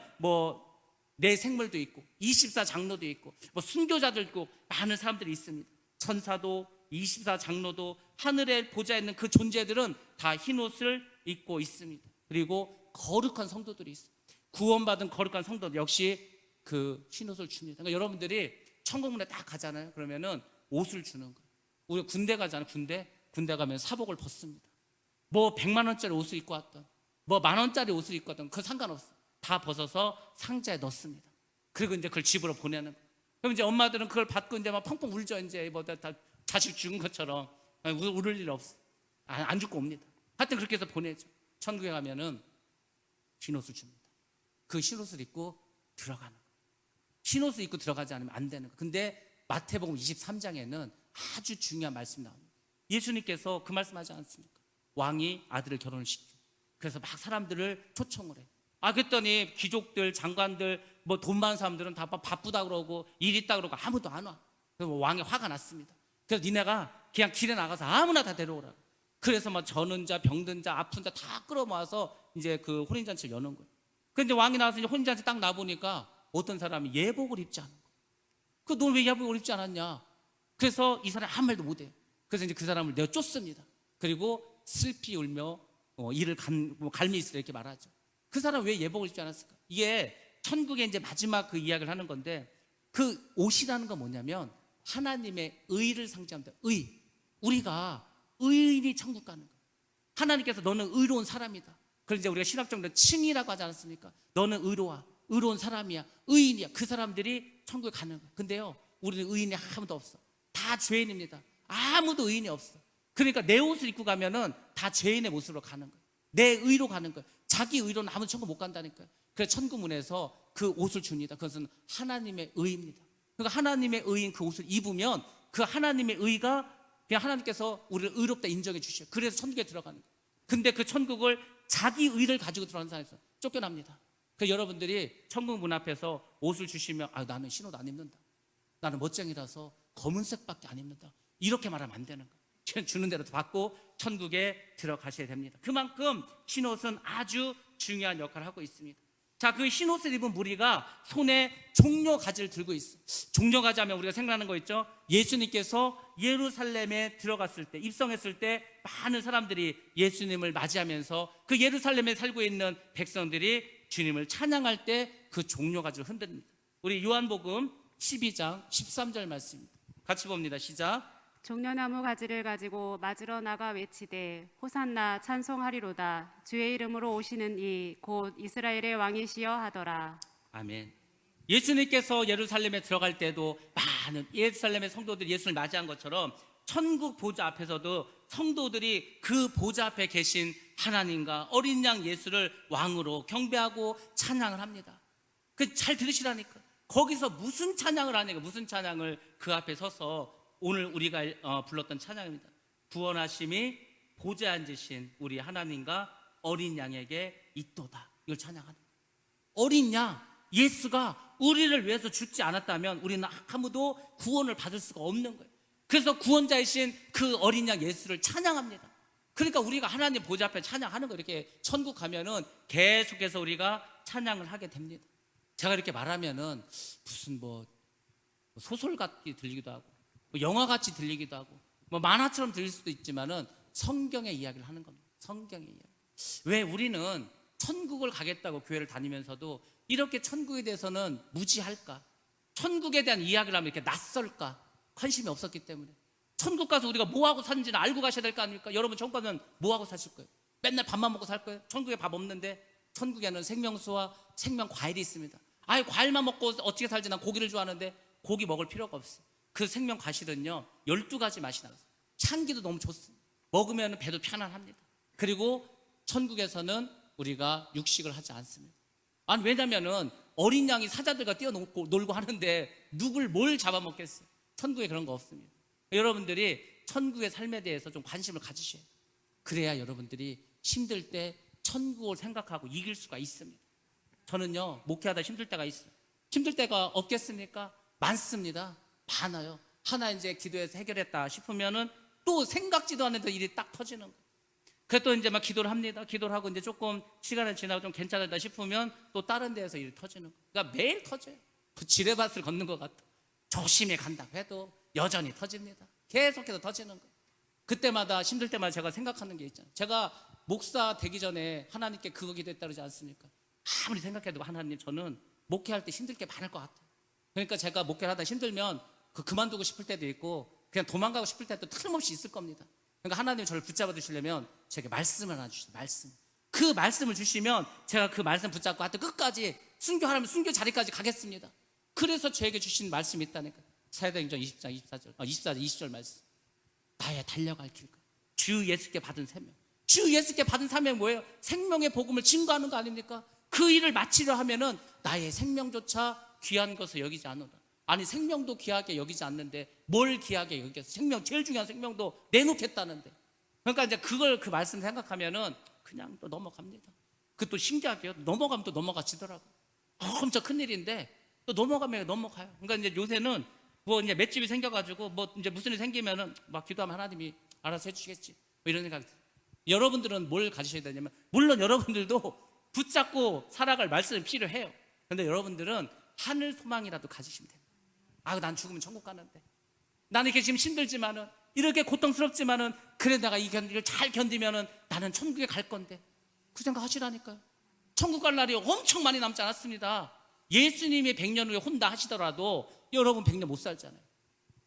내 생물도 있고 24장로도 있고 순교자들도 있고 많은 사람들이 있습니다. 천사도 24장로도 하늘에 보좌에 있는 그 존재들은 다 흰옷을 입고 있습니다. 그리고 거룩한 성도들이 있어요. 구원받은 거룩한 성도들 역시 그 흰옷을 줍니다. 그러니까 여러분들이 천국문에 딱 가잖아요. 그러면은 옷을 주는 거예요. 우리 군대 가잖아요. 군대 가면 사복을 벗습니다. 100만 원짜리 옷을 입고 왔던 10,000원짜리 옷을 입고 왔던 그건 상관없어요. 다 벗어서 상자에 넣습니다. 그리고 이제 그걸 집으로 보내는 거예요. 그럼 이제 엄마들은 그걸 받고 이제 막 펑펑 울죠. 이제 뭐 다 자식 죽은 것처럼 울을 일 없어. 안 죽고 옵니다. 하여튼 그렇게 해서 보내죠. 천국에 가면은 흰옷을 줍니다. 그 흰옷을 입고 들어가는 거예요. 흰옷을 입고 들어가지 않으면 안 되는 거예요. 근데 마태복음 23장에는 아주 중요한 말씀이 나옵니다. 예수님께서 그 말씀하지 않습니까? 왕이 아들을 결혼을 시켜. 그래서 막 사람들을 초청을 해요. 그랬더니 귀족들, 장관들, 뭐 돈 많은 사람들은 다 바쁘다 그러고 일 있다 그러고 아무도 안 와. 그래서 왕이 화가 났습니다. 그래서 니네가 그냥 길에 나가서 아무나 다 데려오라. 그래서 막 저는 자, 병든 자, 아픈 자 다 끌어모아서 이제 그 혼인잔치를 여는 거예요. 그런데 왕이 나와서 이제 혼인잔치 딱 나보니까 어떤 사람이 예복을 입지 않은 거예요. 너 왜 예복을 입지 않았냐? 그래서 이 사람이 아무 말도 못 해요. 그래서 이제 그 사람을 내어 쫓습니다. 그리고 슬피 울며 이를 갈미있으라 이렇게 말하죠. 그 사람 왜 예복을 입지 않았을까? 이게 천국의 이제 마지막 그 이야기를 하는 건데, 그 옷이라는 건 뭐냐면 하나님의 의를 상징합니다. 우리가 의인이 천국 가는 거예요. 하나님께서 너는 의로운 사람이다. 그걸 이제 우리가 신학적으로 칭이라고 하지 않았습니까? 너는 의로운 사람이야, 의인이야. 그 사람들이 천국에 가는 거예요. 근데요, 우리는 의인이 아무도 없어. 다 죄인입니다. 아무도 의인이 없어. 그러니까 내 옷을 입고 가면은 다 죄인의 모습으로 가는 거예요. 내 의로 가는 거예요. 자기 의로는 아무도 천국 못 간다니까요. 그래서 천국문에서 그 옷을 줍니다. 그것은 하나님의 의입니다. 그러니까 하나님의 의인 그 옷을 입으면 그 하나님의 의가 그냥 하나님께서 우리를 의롭다 인정해 주셔요. 그래서 천국에 들어가는 거예요. 근데 그 천국을 자기 의를 가지고 들어가는 사람에서 쫓겨납니다. 그래서 여러분들이 천국 문 앞에서 옷을 주시면 나는 흰옷 안 입는다. 나는 멋쟁이라서 검은색밖에 안 입는다. 이렇게 말하면 안 되는 거예요. 주는 대로 받고 천국에 들어가셔야 됩니다. 그만큼 흰옷은 아주 중요한 역할을 하고 있습니다. 자, 그 흰옷을 입은 무리가 손에 종려가지를 들고 있어요. 종려가지 하면 우리가 생각나는 거 있죠? 예수님께서 예루살렘에 들어갔을 때, 입성했을 때 많은 사람들이 예수님을 맞이하면서 그 예루살렘에 살고 있는 백성들이 주님을 찬양할 때 그 종려가지를 흔듭니다. 우리 요한복음 12장 13절 말씀입니다. 같이 봅니다. 시작. 종려나무 가지를 가지고 맞으러 나가 외치되 호산나 찬송하리로다. 주의 이름으로 오시는 이 곧 이스라엘의 왕이시여 하더라. 아멘. 예수님께서 예루살렘에 들어갈 때도 많은 예루살렘의 성도들이 예수를 맞이한 것처럼 천국 보좌 앞에서도 성도들이 그 보좌 앞에 계신 하나님과 어린 양 예수를 왕으로 경배하고 찬양을 합니다. 그 잘 들으시라니까. 거기서 무슨 찬양을 하니까 무슨 찬양을 그 앞에 서서 오늘 우리가 불렀던 찬양입니다. 구원하심이 보좌에 앉으신 우리 하나님과 어린 양에게 있도다. 이걸 찬양하는 거예요. 어린 양 예수가 우리를 위해서 죽지 않았다면 우리는 아무도 구원을 받을 수가 없는 거예요. 그래서 구원자이신 그 어린 양 예수를 찬양합니다. 그러니까 우리가 하나님 보좌 앞에 찬양하는 거, 이렇게 천국 가면은 계속해서 우리가 찬양을 하게 됩니다. 제가 이렇게 말하면은 무슨 뭐 소설 같이 들리기도 하고 뭐 영화같이 들리기도 하고 뭐 만화처럼 들릴 수도 있지만은 성경의 이야기를 하는 겁니다. 성경의 이야기. 왜 우리는 천국을 가겠다고 교회를 다니면서도 이렇게 천국에 대해서는 무지할까? 천국에 대한 이야기를 하면 이렇게 낯설까? 관심이 없었기 때문에. 천국 가서 우리가 뭐하고 사는지는 알고 가셔야 될 거 아닙니까? 여러분 천국 가면 뭐하고 사실 거예요? 맨날 밥만 먹고 살 거예요? 천국에 밥 없는데. 천국에는 생명수와 생명과일이 있습니다. 과일만 먹고 어떻게 살지? 난 고기를 좋아하는데 고기 먹을 필요가 없어요. 그 생명과실은요 12가지 맛이 나요. 향기도 너무 좋습니다. 먹으면 배도 편안합니다. 그리고 천국에서는 우리가 육식을 하지 않습니다. 왜냐면은 어린 양이 사자들과 뛰어놀고 하는데 뭘 잡아먹겠어요? 천국에 그런 거 없습니다. 여러분들이 천국의 삶에 대해서 좀 관심을 가지셔야 돼요. 그래야 여러분들이 힘들 때 천국을 생각하고 이길 수가 있습니다. 저는요 목회하다 힘들 때가 있어요. 힘들 때가 없겠습니까? 많습니다. 많아요. 하나 이제 기도해서 해결했다 싶으면은 또 생각지도 않는데 일이 딱 터지는 거예요. 그래서 또 이제 막 기도를 합니다. 기도를 하고 이제 조금 시간이 지나고 좀 괜찮다 싶으면 또 다른 데에서 일이 터지는 거예요. 그러니까 매일 터져요. 그 지뢰밭을 걷는 것 같아. 조심히 간다고 해도 여전히 터집니다. 계속해서 터지는 거예요. 그때마다 힘들 때마다 제가 생각하는 게 있잖아요. 제가 목사 되기 전에 하나님께 그거 기도했다 그러지 않습니까? 아무리 생각해도 하나님, 저는 목회할 때 힘들 게 많을 것 같아요. 그러니까 제가 목회를 하다 힘들면 그만두고 싶을 때도 있고 그냥 도망가고 싶을 때도 틀림없이 있을 겁니다. 그러니까 하나님 저를 붙잡아 주시려면 제게 말씀을 하나 주시죠. 말씀. 그 말씀을 주시면 제가 그 말씀 붙잡고 하여튼 끝까지 순교하라면 순교 자리까지 가겠습니다. 그래서 저에게 주신 말씀이 있다니까. 사도행전 20장 24절, 24절 20절 말씀. 나의 달려갈 길과 주 예수께 받은 사명. 주 예수께 받은 사명이 뭐예요? 생명의 복음을 증거하는 거 아닙니까? 그 일을 마치려 하면은 나의 생명조차 귀한 것을 여기지 않는다. 아니 생명도 귀하게 여기지 않는데 뭘 귀하게 여기겠어? 생명, 제일 중요한 생명도 내놓겠다는데. 그러니까 이제 그걸 그 말씀 생각하면은 그냥 또 넘어갑니다. 그 또 신기하게요. 넘어가면 또 넘어가지더라고. 엄청 큰 일인데 또 넘어가면 넘어가요. 그러니까 이제 요새는 뭐 이제 맷집이 생겨가지고 뭐 이제 무슨 일이 생기면은 막 기도하면 하나님이 알아서 해주시겠지. 뭐 이런 생각이 들어요. 여러분들은 뭘 가지셔야 되냐면, 물론 여러분들도 붙잡고 살아갈 말씀이 필요해요. 근데 여러분들은 하늘 소망이라도 가지시면 돼요. 아, 난 죽으면 천국 가는데, 나는 이렇게 지금 힘들지만은, 이렇게 고통스럽지만은, 그래 내가 이 일을 잘 견디면은 나는 천국에 갈 건데, 그 생각 하시라니까요. 천국 갈 날이 엄청 많이 남지 않았습니다. 예수님이 100년 후에 혼다 하시더라도 여러분 100년 못 살잖아요.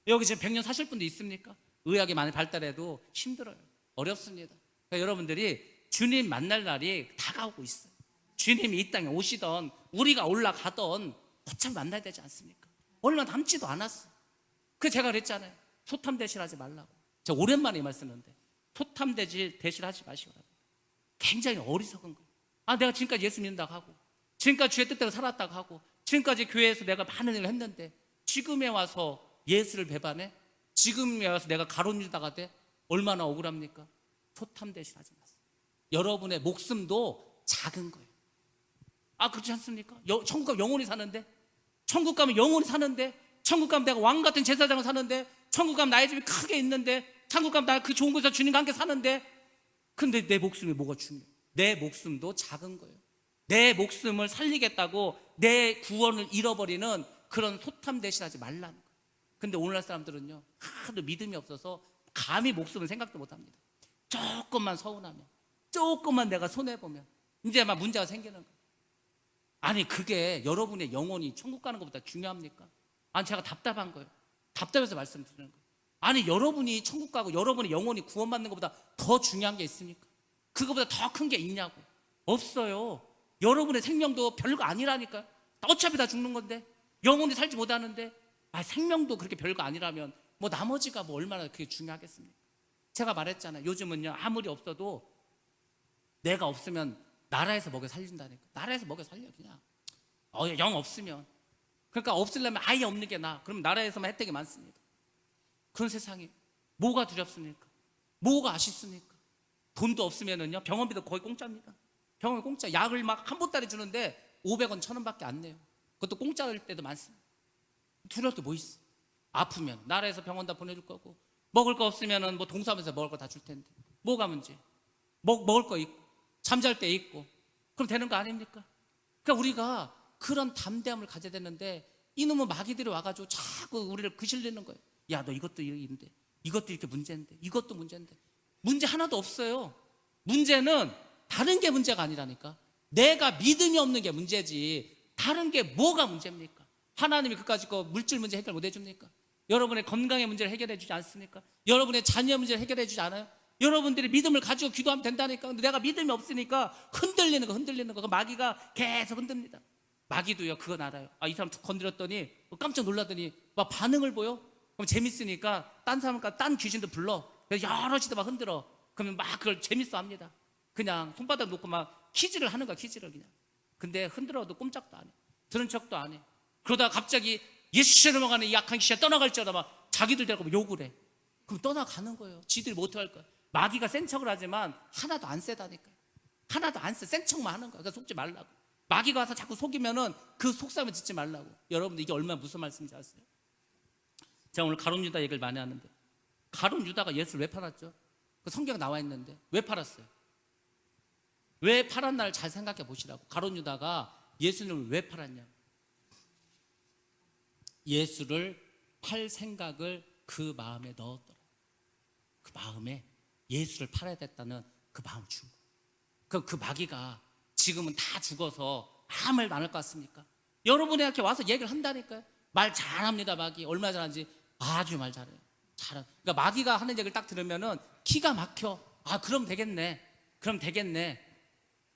여기 지금 100년 사실 분도 있습니까? 의학이 많이 발달해도 힘들어요. 어렵습니다. 그러니까 여러분들이 주님 만날 날이 다가오고 있어요. 주님이 이 땅에 오시던, 우리가 올라가던 거참 만나야 되지 않습니까? 얼마 남지도 않았어. 그래서 제가 그랬잖아요. 소탐 대실하지 말라고. 제가 오랜만에 이 말씀했는데, 소탐 대실하지 마시라고. 굉장히 어리석은 거예요. 아, 내가 지금까지 예수 믿는다고 하고, 지금까지 주의 뜻대로 살았다고 하고, 지금까지 교회에서 내가 많은 일을 했는데, 지금에 와서 예수를 배반해? 지금에 와서 내가 가론 유다가 돼? 얼마나 억울합니까? 소탐 대실하지 마세요. 여러분의 목숨도 작은 거예요. 아, 그렇지 않습니까? 천국 가면 영원히 사는데, 천국 가면 영원히 사는데, 천국 가면 내가 왕 같은 제사장을 사는데, 천국 가면 나의 집이 크게 있는데, 천국 가면 나 그 좋은 곳에서 주님과 함께 사는데, 근데 내 목숨이 뭐가 중요해? 내 목숨도 작은 거예요. 내 목숨을 살리겠다고 내 구원을 잃어버리는 그런 소탐 대신하지 말라는 거예요. 근데 오늘날 사람들은요, 하도 믿음이 없어서 감히 목숨은 생각도 못합니다. 조금만 서운하면, 조금만 내가 손해보면 이제 막 문제가 생기는 거예요. 아니, 그게 여러분의 영혼이 천국 가는 것보다 중요합니까? 아니, 제가 답답한 거예요. 답답해서 말씀드리는 거예요. 아니, 여러분이 천국 가고 여러분의 영혼이 구원받는 것보다 더 중요한 게 있습니까? 그거보다 더 큰 게 있냐고. 없어요. 여러분의 생명도 별거 아니라니까요. 어차피 다 죽는 건데, 영혼이 살지 못하는데, 아, 생명도 그렇게 별거 아니라면 뭐 나머지가 뭐 얼마나 그게 중요하겠습니까? 제가 말했잖아요. 요즘은요, 아무리 없어도 내가 없으면 나라에서 먹여 살린다니까. 나라에서 먹여 살려 그냥. 영 없으면. 그러니까 없으려면 아예 없는 게 나아. 그럼 나라에서만 혜택이 많습니다. 그런 세상에 뭐가 두렵습니까? 뭐가 아쉽습니까? 돈도 없으면은요, 병원비도 거의 공짜입니다. 병원비 공짜. 약을 막 한 보따리 주는데 500원, 1000원밖에 안 내요. 그것도 공짜일 때도 많습니다. 두려울 게 뭐 있어? 아프면 나라에서 병원 다 보내줄 거고, 먹을 거 없으면은 뭐 동사무소에서 먹을 거 다 줄 텐데, 뭐가 문제? 먹을 거 있고, 잠잘 때 있고, 그럼 되는 거 아닙니까? 그러니까 우리가 그런 담대함을 가져야 되는데, 이놈의 마귀들이 와가지고 자꾸 우리를 그실리는 거예요. 야, 너 이것도 이런데, 이것도 이렇게 문제인데, 이것도 문제인데. 문제 하나도 없어요. 문제는 다른 게 문제가 아니라니까. 내가 믿음이 없는 게 문제지, 다른 게 뭐가 문제입니까? 하나님이 그까짓 거 물질 문제 해결 못 해줍니까? 여러분의 건강의 문제를 해결해 주지 않습니까? 여러분의 자녀 문제를 해결해 주지 않아요? 여러분들이 믿음을 가지고 기도하면 된다니까. 근데 내가 믿음이 없으니까 흔들리는 거. 그 마귀가 계속 흔듭니다. 마귀도요, 그건 알아요. 아, 이 사람 건드렸더니 깜짝 놀라더니 막 반응을 보여? 그럼 재밌으니까 딴 귀신도 불러. 그래서 여럿이도 막 흔들어. 그러면 막 그걸 재밌어 합니다. 그냥 손바닥 놓고 막 퀴즈를 하는 거야, 퀴즈를 그냥. 근데 흔들어도 꼼짝도 안 해. 들은 척도 안 해. 그러다가 갑자기 예수처럼 넘어가는 이 약한 귀신이 떠나갈 줄 알아 막 자기들 데리고 욕을 해. 그럼 떠나가는 거예요. 지들이 못 할 거야. 마귀가 센 척을 하지만 하나도 안 세다니까요. 하나도 안 세. 센 척만 하는 거야. 그러니까 속지 말라고. 마귀가 와서 자꾸 속이면은 그 속삭임을 듣지 말라고. 여러분들 이게 얼마나 무슨 말씀인지 아세요? 제가 오늘 가룟 유다 얘기를 많이 하는데, 가룟 유다가 예수를 왜 팔았죠? 그 성경에 나와 있는데 왜 팔았어요? 왜 팔았나를 잘 생각해 보시라고. 가룟 유다가 예수님을 왜 팔았냐? 예수를 팔 생각을 그 마음에 넣었더라. 그 마음에 예수를 팔아야 됐다는 그 마음을 준 거예요. 그럼 그 마귀가 지금은 다 죽어서 아무 말도 안 할 것 같습니까? 여러분에게 와서 얘기를 한다니까요. 말 잘합니다. 마귀 얼마나 잘하는지 아주 말 잘해요. 그러니까 마귀가 하는 얘기를 딱 들으면은 기가 막혀. 아, 그럼 되겠네.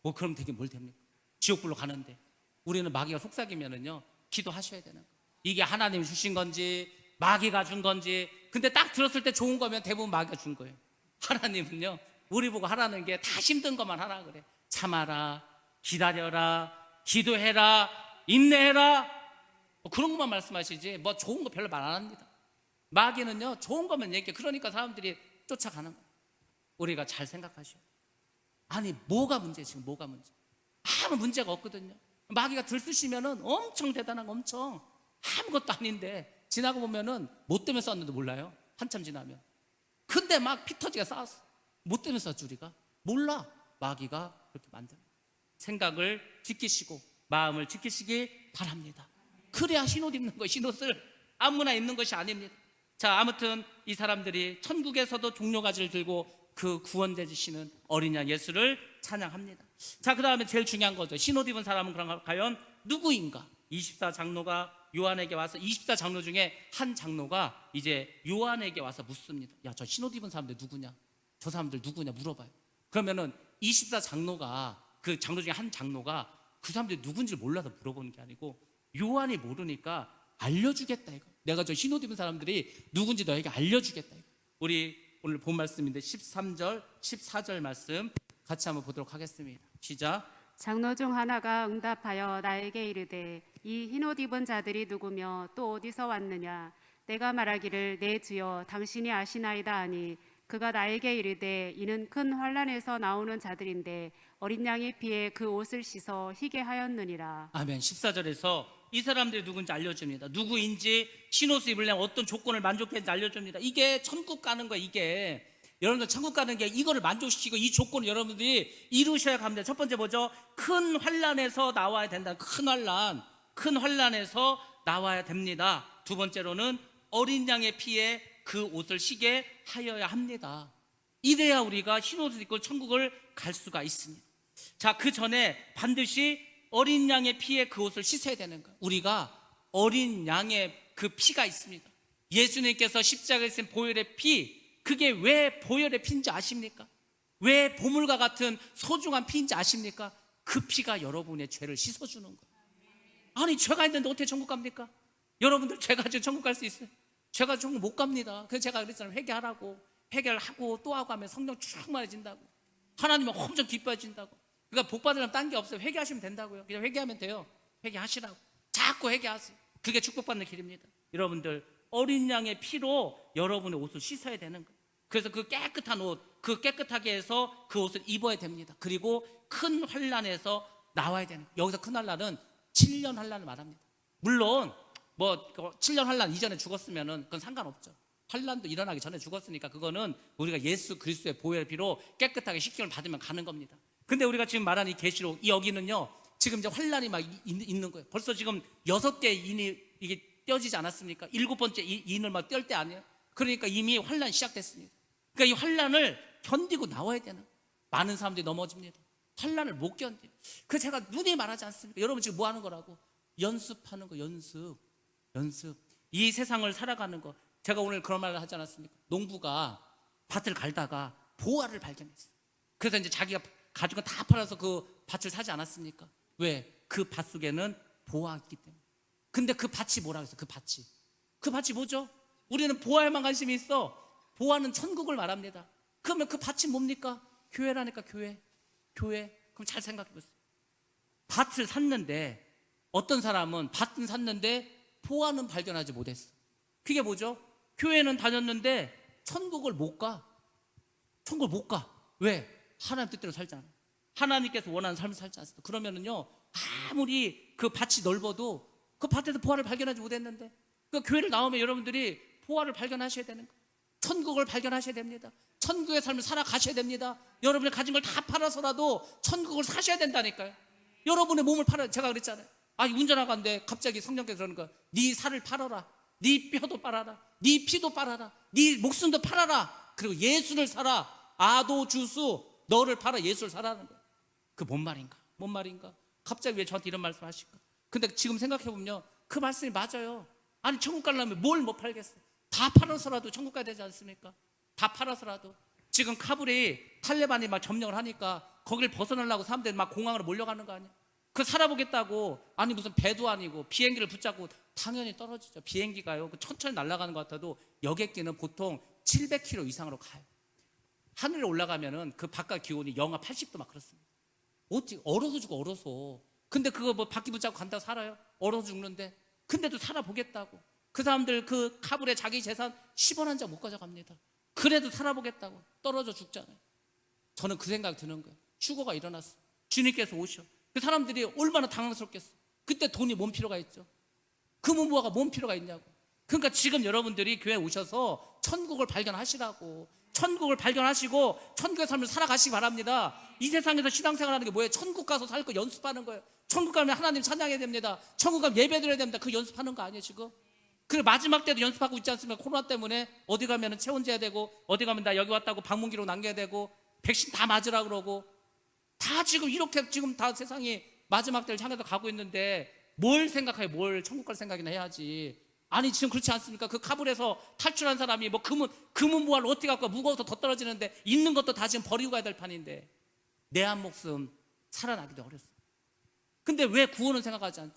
뭐 그럼 되게 뭘 됩니까? 지옥불로 가는데. 우리는 마귀가 속삭이면은요, 기도하셔야 되는 거예요. 이게 하나님이 주신 건지 마귀가 준 건지. 근데 딱 들었을 때 좋은 거면 대부분 마귀가 준 거예요. 하나님은요, 우리 보고 하라는 게 다 힘든 것만 하라 그래. 참아라, 기다려라, 기도해라, 인내해라, 뭐 그런 것만 말씀하시지 뭐 좋은 거 별로 말 안 합니다. 마귀는요, 좋은 것만 얘기해. 그러니까 사람들이 쫓아가는 거예요. 우리가 잘 생각하셔. 아니 뭐가 문제? 지금 뭐가 문제? 아무 문제가 없거든요. 마귀가 들쑤시면은 엄청 대단한 거, 엄청 아무것도 아닌데 지나고 보면은 뭐 때문에 쐈는지 몰라요. 한참 지나면. 근데 막 피터지가 쌌어. 뭐 때문에 쐈지 우리가? 몰라. 마귀가 그렇게 만드는 거예요. 생각을 지키시고 마음을 지키시기 바랍니다. 그래야 흰옷 입는 거, 흰옷을 아무나 입는 것이 아닙니다. 자, 아무튼 이 사람들이 천국에서도 종려가지를 들고 그 구원자 되시는 어린 양 예수를 찬양합니다. 자, 그 다음에 제일 중요한 거죠. 흰옷 입은 사람은 그럼 과연 누구인가? 24장로가 요한에게 와서, 24장로 중에 한 장로가 이제 요한에게 와서 묻습니다. 야, 저 흰옷 입은 사람들 누구냐? 저 사람들 누구냐 물어봐요. 그러면은 24장로가, 그 장로 중에 한 장로가 그 사람들이 누군지 몰라서 물어보는 게 아니고 요한이 모르니까 알려주겠다 이거. 내가 저 흰옷 입은 사람들이 누군지 너에게 알려주겠다 이거. 우리 오늘 본 말씀인데 13절 14절 말씀 같이 한번 보도록 하겠습니다. 시작. 장로 중 하나가 응답하여 나에게 이르되 이 흰옷 입은 자들이 누구며 또 어디서 왔느냐? 내가 말하기를 내 주여 당신이 아시나이다 하니 그가 나에게 이르되 이는 큰 환란에서 나오는 자들인데 어린 양의 피에 그 옷을 씻어 희게 하였느니라. 아멘. 14절에서 이 사람들이 누군지 알려줍니다. 누구인지, 흰옷을 입으려면 어떤 조건을 만족했는지 알려줍니다. 이게 천국 가는 거예요. 이게 여러분들 천국 가는 게 이거를 만족시키고 이 조건을 여러분들이 이루셔야 합니다. 첫 번째 뭐죠? 큰 환란에서 나와야 된다. 큰 환란에서 나와야 됩니다. 두 번째로는 어린 양의 피에 그 옷을 희게 하여야 합니다. 이래야 우리가 흰옷을 입고 천국을 갈 수가 있습니다. 자, 그 전에 반드시 어린 양의 피에 그 옷을 씻어야 되는 거예요. 우리가 어린 양의 그 피가 있습니다. 예수님께서 십자가에 쓰신 보혈의 피, 그게 왜 보혈의 피인지 아십니까? 왜 보물과 같은 소중한 피인지 아십니까? 그 피가 여러분의 죄를 씻어주는 거예요. 아니 죄가 있는데 어떻게 천국 갑니까? 여러분들 죄 가지고 천국 갈 수 있어요? 죄 가지고 천국 못 갑니다. 그래서 제가 그랬잖아요. 회개하라고. 회개를 하고 또 하고 하면 성령 충만해진다고. 하나님은 엄청 기뻐해진다고. 그러니까 복 받으려면 딴 게 없어요. 회개하시면 된다고요. 그냥 회개하면 돼요. 회개하시라고. 자꾸 회개하세요. 그게 축복받는 길입니다. 여러분들 어린 양의 피로 여러분의 옷을 씻어야 되는 거예요. 그래서 그 깨끗한 옷, 그 깨끗하게 해서 그 옷을 입어야 됩니다. 그리고 큰 환란에서 나와야 되는 거예요. 여기서 큰 환란은 7년 환란을 말합니다. 물론 뭐 7년 환란 이전에 죽었으면은 그건 상관없죠. 환란도 일어나기 전에 죽었으니까 그거는 우리가 예수 그리스도의 보혈의 피로 깨끗하게 씻김을 받으면 가는 겁니다. 근데 우리가 지금 말한 이 계시록, 이 여기는요, 지금 이제 환란이 막 있는 거예요. 벌써 지금 6개 인이 이게 떼어지지 않았습니까? 7번째 인을 막 뗄 때 아니에요. 그러니까 이미 환란이 시작됐습니다. 그러니까 이 환란을 견디고 나와야 되는 거예요. 많은 사람들이 넘어집니다. 환란을 못 견뎌요. 그 제가 눈이 말하지 않습니까? 여러분 지금 뭐 하는 거라고? 연습하는 거, 연습. 이 세상을 살아가는 거. 제가 오늘 그런 말을 하지 않았습니까? 농부가 밭을 갈다가 보화를 발견했어요. 그래서 이제 자기가 가지고 다 팔아서 그 밭을 사지 않았습니까? 왜? 그 밭 속에는 보화가 있기 때문에. 근데 그 밭이 뭐라고 했어요? 그 밭이 뭐죠? 우리는 보화에만 관심이 있어. 보화는 천국을 말합니다. 그러면 그 밭이 뭡니까? 교회라니까. 교회. 그럼 잘 생각해 보세요. 밭을 샀는데 어떤 사람은 밭은 샀는데 보화는 발견하지 못했어. 그게 뭐죠? 교회는 다녔는데 천국을 못 가. 왜? 하나님 뜻대로 살지 않아. 하나님께서 원하는 삶을 살지 않습니다. 그러면은요, 아무리 그 밭이 넓어도 그 밭에서 보화를 발견하지 못했는데, 그 교회를 나오면 여러분들이 보화를 발견하셔야 되는 거예요. 천국을 발견하셔야 됩니다. 천국의 삶을 살아가셔야 됩니다. 여러분이 가진 걸 다 팔아서라도 천국을 사셔야 된다니까요. 여러분의 몸을 팔아. 제가 그랬잖아요. 운전하는데 갑자기 성령께서 그러는 거야. 네 살을 팔아라. 네 뼈도 팔아라. 네 피도 팔아라. 네 목숨도 팔아라. 그리고 예수를 사라. 아도 주수 너를 팔아 예수를 사라는 거야. 그 뭔 말인가? 갑자기 왜 저한테 이런 말씀 하실까? 근데 지금 생각해보면 그 말씀이 맞아요. 아니 천국 가려면 뭘 못 팔겠어? 다 팔아서라도 천국 가야 되지 않습니까? 다 팔아서라도. 지금 카불이 탈레반이 막 점령을 하니까 거기를 벗어나려고 사람들이 막 공항으로 몰려가는 거 아니야? 그 살아보겠다고, 아니 무슨 배도 아니고 비행기를 붙잡고, 당연히 떨어지죠. 비행기가요, 그 천천히 날아가는 것 같아도 여객기는 보통 700km 이상으로 가요. 하늘에 올라가면은 그 바깥 기온이 영하 80도 막 그렇습니다. 어떻게 얼어서 죽어, 얼어서. 근데 그거 뭐 바퀴 붙잡고 간다고 살아요? 얼어서 죽는데. 근데도 살아보겠다고. 그 사람들 그 카불에 자기 재산 10원 한 장 못 가져갑니다. 그래도 살아보겠다고 떨어져 죽잖아요. 저는 그 생각이 드는 거예요. 휴거가 일어났어. 주님께서 오셔. 그 사람들이 얼마나 당황스럽겠어. 그때 돈이 뭔 필요가 있죠? 금은부화가 뭔 필요가 있냐고. 그러니까 지금 여러분들이 교회에 오셔서 천국을 발견하시라고. 천국을 발견하시고 천국의 삶을 살아가시기 바랍니다. 이 세상에서 신앙생활하는 게 뭐예요? 천국 가서 살 거 연습하는 거예요. 천국 가면 하나님 찬양해야 됩니다. 천국 가면 예배 드려야 됩니다. 그 연습하는 거 아니에요 지금? 그리고 마지막 때도 연습하고 있지 않습니까? 코로나 때문에 어디 가면 체온제야 되고, 어디 가면 나 여기 왔다고 방문기록 남겨야 되고, 백신 다 맞으라 그러고, 다 지금 이렇게 지금 다 세상이 마지막 때를 향해서 가고 있는데 뭘 생각해? 뭘 천국 갈 생각이나 해야지. 아니 지금 그렇지 않습니까? 그 카불에서 탈출한 사람이 뭐 금은부화를 어떻게 갖고 무거워서 더 떨어지는데 있는 것도 다 지금 버리고 가야 될 판인데 내 한 목숨 살아나기도 어렵습니다. 근데 왜 구원은 생각하지 않죠?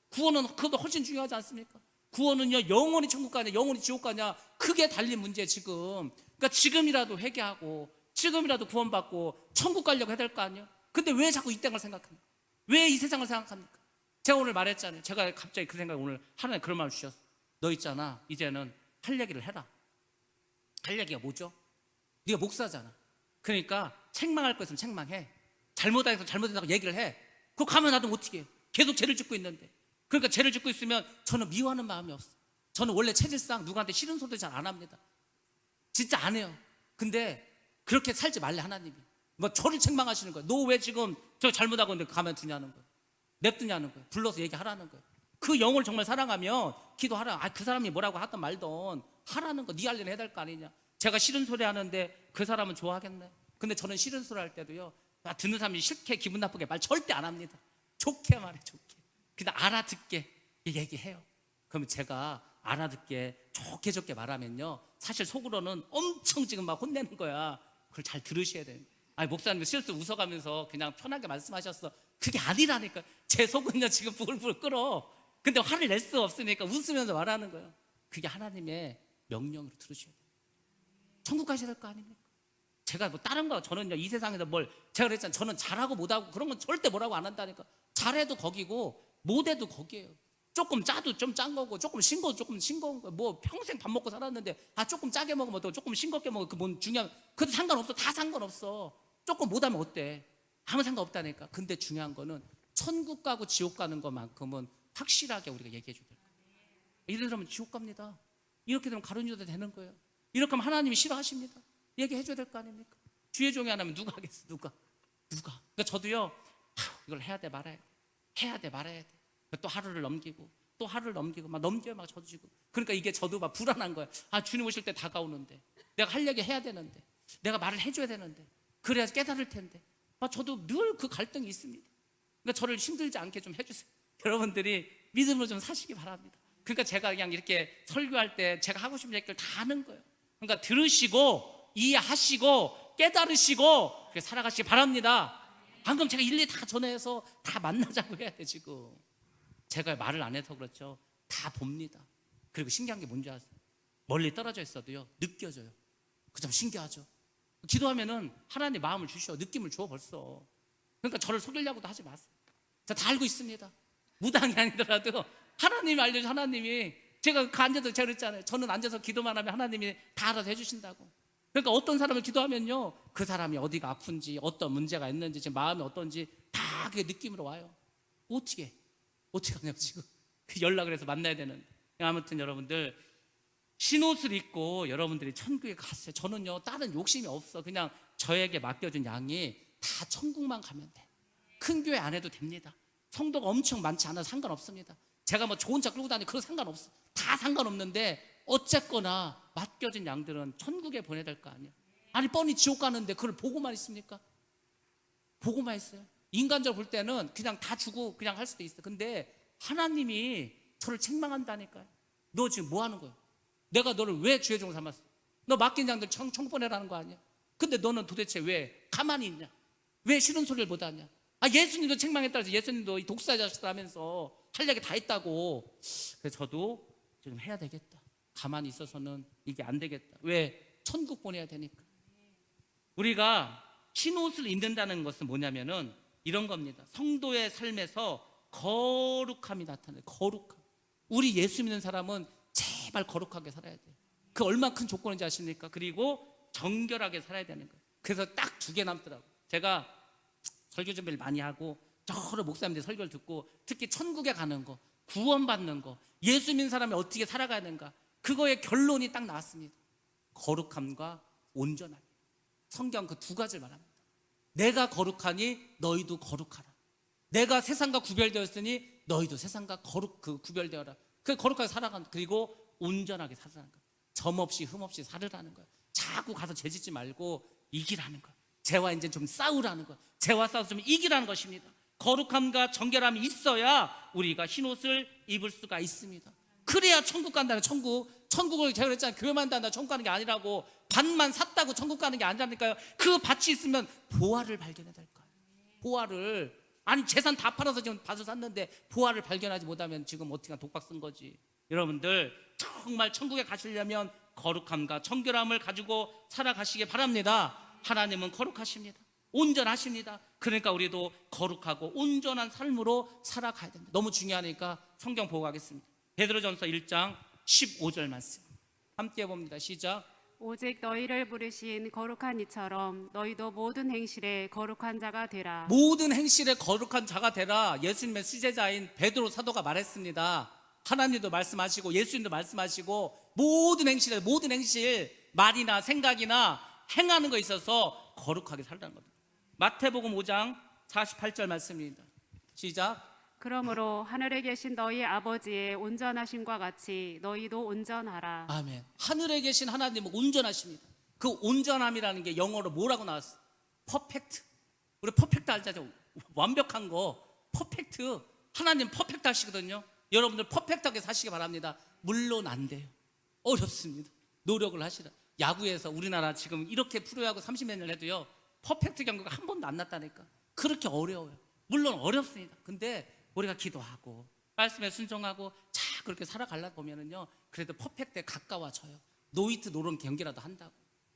구원은 그것도 훨씬 중요하지 않습니까? 구원은요, 영원히 천국 가냐 영원히 지옥 가냐, 그게 달린 문제 지금. 그러니까 지금이라도 회개하고 지금이라도 구원받고 천국 가려고 해야 될 거 아니에요? 근데 왜 자꾸 이 땅을 생각합니까? 왜 이 세상을 생각합니까? 제가 오늘 말했잖아요. 제가 갑자기 그 생각에 오늘 하나님 그런 말을 주셨어. 너 있잖아, 이제는 할 얘기를 해라. 할 얘기가 뭐죠? 네가 목사잖아. 그러니까 책망할 거 있으면 책망해. 잘못해서 잘못했다고 얘기를 해. 그거 가면 나도 어떻게 해? 계속 죄를 짓고 있는데. 그러니까 죄를 짓고 있으면 저는 미워하는 마음이 없어. 저는 원래 체질상 누구한테 싫은 소리 잘 안 합니다. 진짜 안 해요. 근데 그렇게 살지 말래 하나님이. 뭐 저를 책망하시는 거예요. 너 왜 지금 저 잘못하고 있는데 가만 두냐는 거예요. 냅두냐는 거예요. 불러서 얘기하라는 거예요. 그 영을 정말 사랑하면 기도하라. 그 사람이 뭐라고 하든 말든 하라는 거. 네 할 일은 해야 될 거 아니냐. 제가 싫은 소리 하는데 그 사람은 좋아하겠네. 근데 저는 싫은 소리 할 때도요, 듣는 사람이 싫게 기분 나쁘게 말 절대 안 합니다. 좋게 말해, 좋게. 그냥 알아듣게 얘기해요. 그러면 제가 알아듣게 좋게 말하면요, 사실 속으로는 엄청 지금 막 혼내는 거야. 그걸 잘 들으셔야 돼요. 아니 목사님 실수 웃어가면서 그냥 편하게 말씀하셨어. 그게 아니라니까. 제 속은요 지금 부글부글 끓어. 근데 화를 낼 수 없으니까 웃으면서 말하는 거예요. 그게 하나님의 명령으로 들으셔야 돼요. 천국 가셔야 될 거 아닙니까? 제가 뭐 다른 거, 저는요 이 세상에서 뭘, 제가 그랬잖아요. 저는 잘하고 못하고 그런 건 절대 뭐라고 안 한다니까. 잘해도 거기고 못해도 거기에요. 조금 짜도 좀 짠 거고, 조금 싱거워도 조금 싱거운 거예요. 뭐 평생 밥 먹고 살았는데 조금 짜게 먹으면 또 조금 싱겁게 먹으면 그 뭔 중요한, 그것도 상관없어. 다 상관없어. 조금 못하면 어때? 아무 상관없다니까. 근데 중요한 거는 천국 가고 지옥 가는 것만큼은 확실하게 우리가 얘기해 줘야 돼요. 이래 되면 지옥 갑니다. 이렇게 되면 가룟 유다 되는 거예요. 이렇게 하면 하나님이 싫어하십니다. 얘기해 줘야 될 거 아닙니까? 주의 종이 안 하면 누가 하겠어? 누가? 그러니까 저도요, 이걸 해야 돼 말아야 돼. 해야 돼 말아야 돼. 또 하루를 넘기고 또 하루를 넘기고 막 넘겨요. 막 저도 지금. 그러니까 이게 저도 막 불안한 거예요. 주님 오실 때 다가오는데 내가 할 얘기 해야 되는데 내가 말을 해줘야 되는데 그래야 깨달을 텐데 저도 늘 그 갈등이 있습니다. 그러니까 저를 힘들지 않게 좀 해주세요. 여러분들이 믿음으로 좀 사시기 바랍니다. 그러니까 제가 그냥 이렇게 설교할 때 제가 하고 싶은 얘기를 다 하는 거예요. 그러니까 들으시고 이해하시고 깨달으시고 그렇게 살아가시기 바랍니다. 방금 제가 일일이 다 전해서 다 만나자고 해야 돼. 지금 제가 말을 안 해서 그렇죠. 다 봅니다. 그리고 신기한 게 뭔지 아세요? 멀리 떨어져 있어도요 느껴져요. 그 참 신기하죠. 기도하면은 하나님 마음을 주셔. 느낌을 줘 벌써. 그러니까 저를 속이려고도 하지 마세요. 제가 다 알고 있습니다. 무당이 아니더라도 하나님이 알려줘. 하나님이. 제가 그 앉아서 제가 그랬잖아요. 저는 앉아서 기도만 하면 하나님이 다 알아서 해주신다고. 그러니까 어떤 사람을 기도하면요 그 사람이 어디가 아픈지 어떤 문제가 있는지 제 마음이 어떤지 다 그게 느낌으로 와요. 어떻게 하냐고 지금. 연락을 해서 만나야 되는데. 아무튼 여러분들 흰옷을 입고 여러분들이 천국에 갔어요. 저는요 다른 욕심이 없어. 그냥 저에게 맡겨준 양이 다 천국만 가면 돼. 큰 교회 안 해도 됩니다. 성도가 엄청 많지 않아도 상관없습니다. 제가 뭐 좋은 차 끌고 다니고 그거 상관없어. 다 상관없는데 어쨌거나 맡겨진 양들은 천국에 보내야 될 거 아니야. 아니 뻔히 지옥 가는데 그걸 보고만 있습니까? 보고만 있어요. 인간적으로 볼 때는 그냥 다 주고 그냥 할 수도 있어. 근데 하나님이 저를 책망한다니까요. 너 지금 뭐 하는 거야? 내가 너를 왜 주의 종을 삼았어? 너 맡긴 양들 천국 보내라는 거 아니야? 근데 너는 도대체 왜 가만히 있냐? 왜 싫은 소리를 못 하냐? 예수님도 책망했다 그래서 예수님도 이 독사자시라면서 할 얘기 다 했다고. 그래서 저도 지금 해야 되겠다. 가만히 있어서는 이게 안 되겠다. 왜? 천국 보내야 되니까. 우리가 흰 옷을 입는다는 것은 뭐냐면은 이런 겁니다. 성도의 삶에서 거룩함이 나타나요. 거룩함. 우리 예수 믿는 사람은 제발 거룩하게 살아야 돼요. 그 얼마나 큰 조건인지 아십니까? 그리고 정결하게 살아야 되는 거예요. 그래서 딱 2개 남더라고요. 제가 설교 준비를 많이 하고 여러 목사님들 설교를 듣고 특히 천국에 가는 거, 구원받는 거, 예수 믿는 사람이 어떻게 살아가야 되는가, 그거의 결론이 딱 나왔습니다. 거룩함과 온전함. 성경 그 2가지를 말합니다. 내가 거룩하니 너희도 거룩하라. 내가 세상과 구별되었으니 너희도 세상과 구별되어라. 그 거룩하게 살아가는, 그리고 온전하게 살아가는 거예요. 점 없이 흠 없이 살으라는 거예요. 자꾸 가서 죄짓지 말고 이기라는 거예요. 죄와 이제 좀 싸우라는 거예요. 죄와 싸워서 좀 이기라는 것입니다. 거룩함과 정결함이 있어야 우리가 흰 옷을 입을 수가 있습니다. 그래야 천국 간다는. 천국을 제가 그랬잖아요. 교회만 단다 천국 가는 게 아니라고. 밭만 샀다고 천국 가는 게 아니라니까요. 그 밭이 있으면 보화를 발견해야 될 거예요. 보화를. 아니 재산 다 팔아서 지금 밭을 샀는데 보화를 발견하지 못하면 지금 어떻게 독박 쓴 거지. 여러분들 정말 천국에 가시려면 거룩함과 정결함을 가지고 살아가시기 바랍니다. 하나님은 거룩하십니다. 온전하십니다. 그러니까 우리도 거룩하고 온전한 삶으로 살아가야 됩니다. 너무 중요하니까 성경 보고 가겠습니다. 베드로전서 1장 15절 말씀 함께 해봅니다. 시작. 오직 너희를 부르신 거룩한 이처럼 너희도 모든 행실에 거룩한 자가 되라. 모든 행실에 거룩한 자가 되라. 예수님의 수제자인 베드로 사도가 말했습니다. 하나님도 말씀하시고 예수님도 말씀하시고 모든 행실 말이나 생각이나 행하는 거에 있어서 거룩하게 살라는 겁니다. 마태복음 5장 48절 말씀입니다. 시작. 그러므로 하늘에 계신 너희 아버지의 온전하심과 같이 너희도 온전하라. 아멘. 하늘에 계신 하나님은 온전하십니다. 그 온전함이라는 게 영어로 뭐라고 나왔어? 퍼펙트. 우리 퍼펙트 알잖아요. 완벽한 거. 퍼펙트. 하나님 퍼펙트 하시거든요. 여러분들 퍼펙트하게 사시기 바랍니다. 물론 안 돼요. 어렵습니다. 노력을 하시라. 야구에서 우리나라 지금 이렇게 프로야구 30몇 년 해도요, 퍼펙트 경기가 한 번도 안 났다니까. 그렇게 어려워요. 물론 어렵습니다. 근데 우리가 기도하고 말씀에 순종하고 자 그렇게 살아가려 보면은요, 그래도 퍼펙트에 가까워져요. 노히트 노런 경기라도 한다고,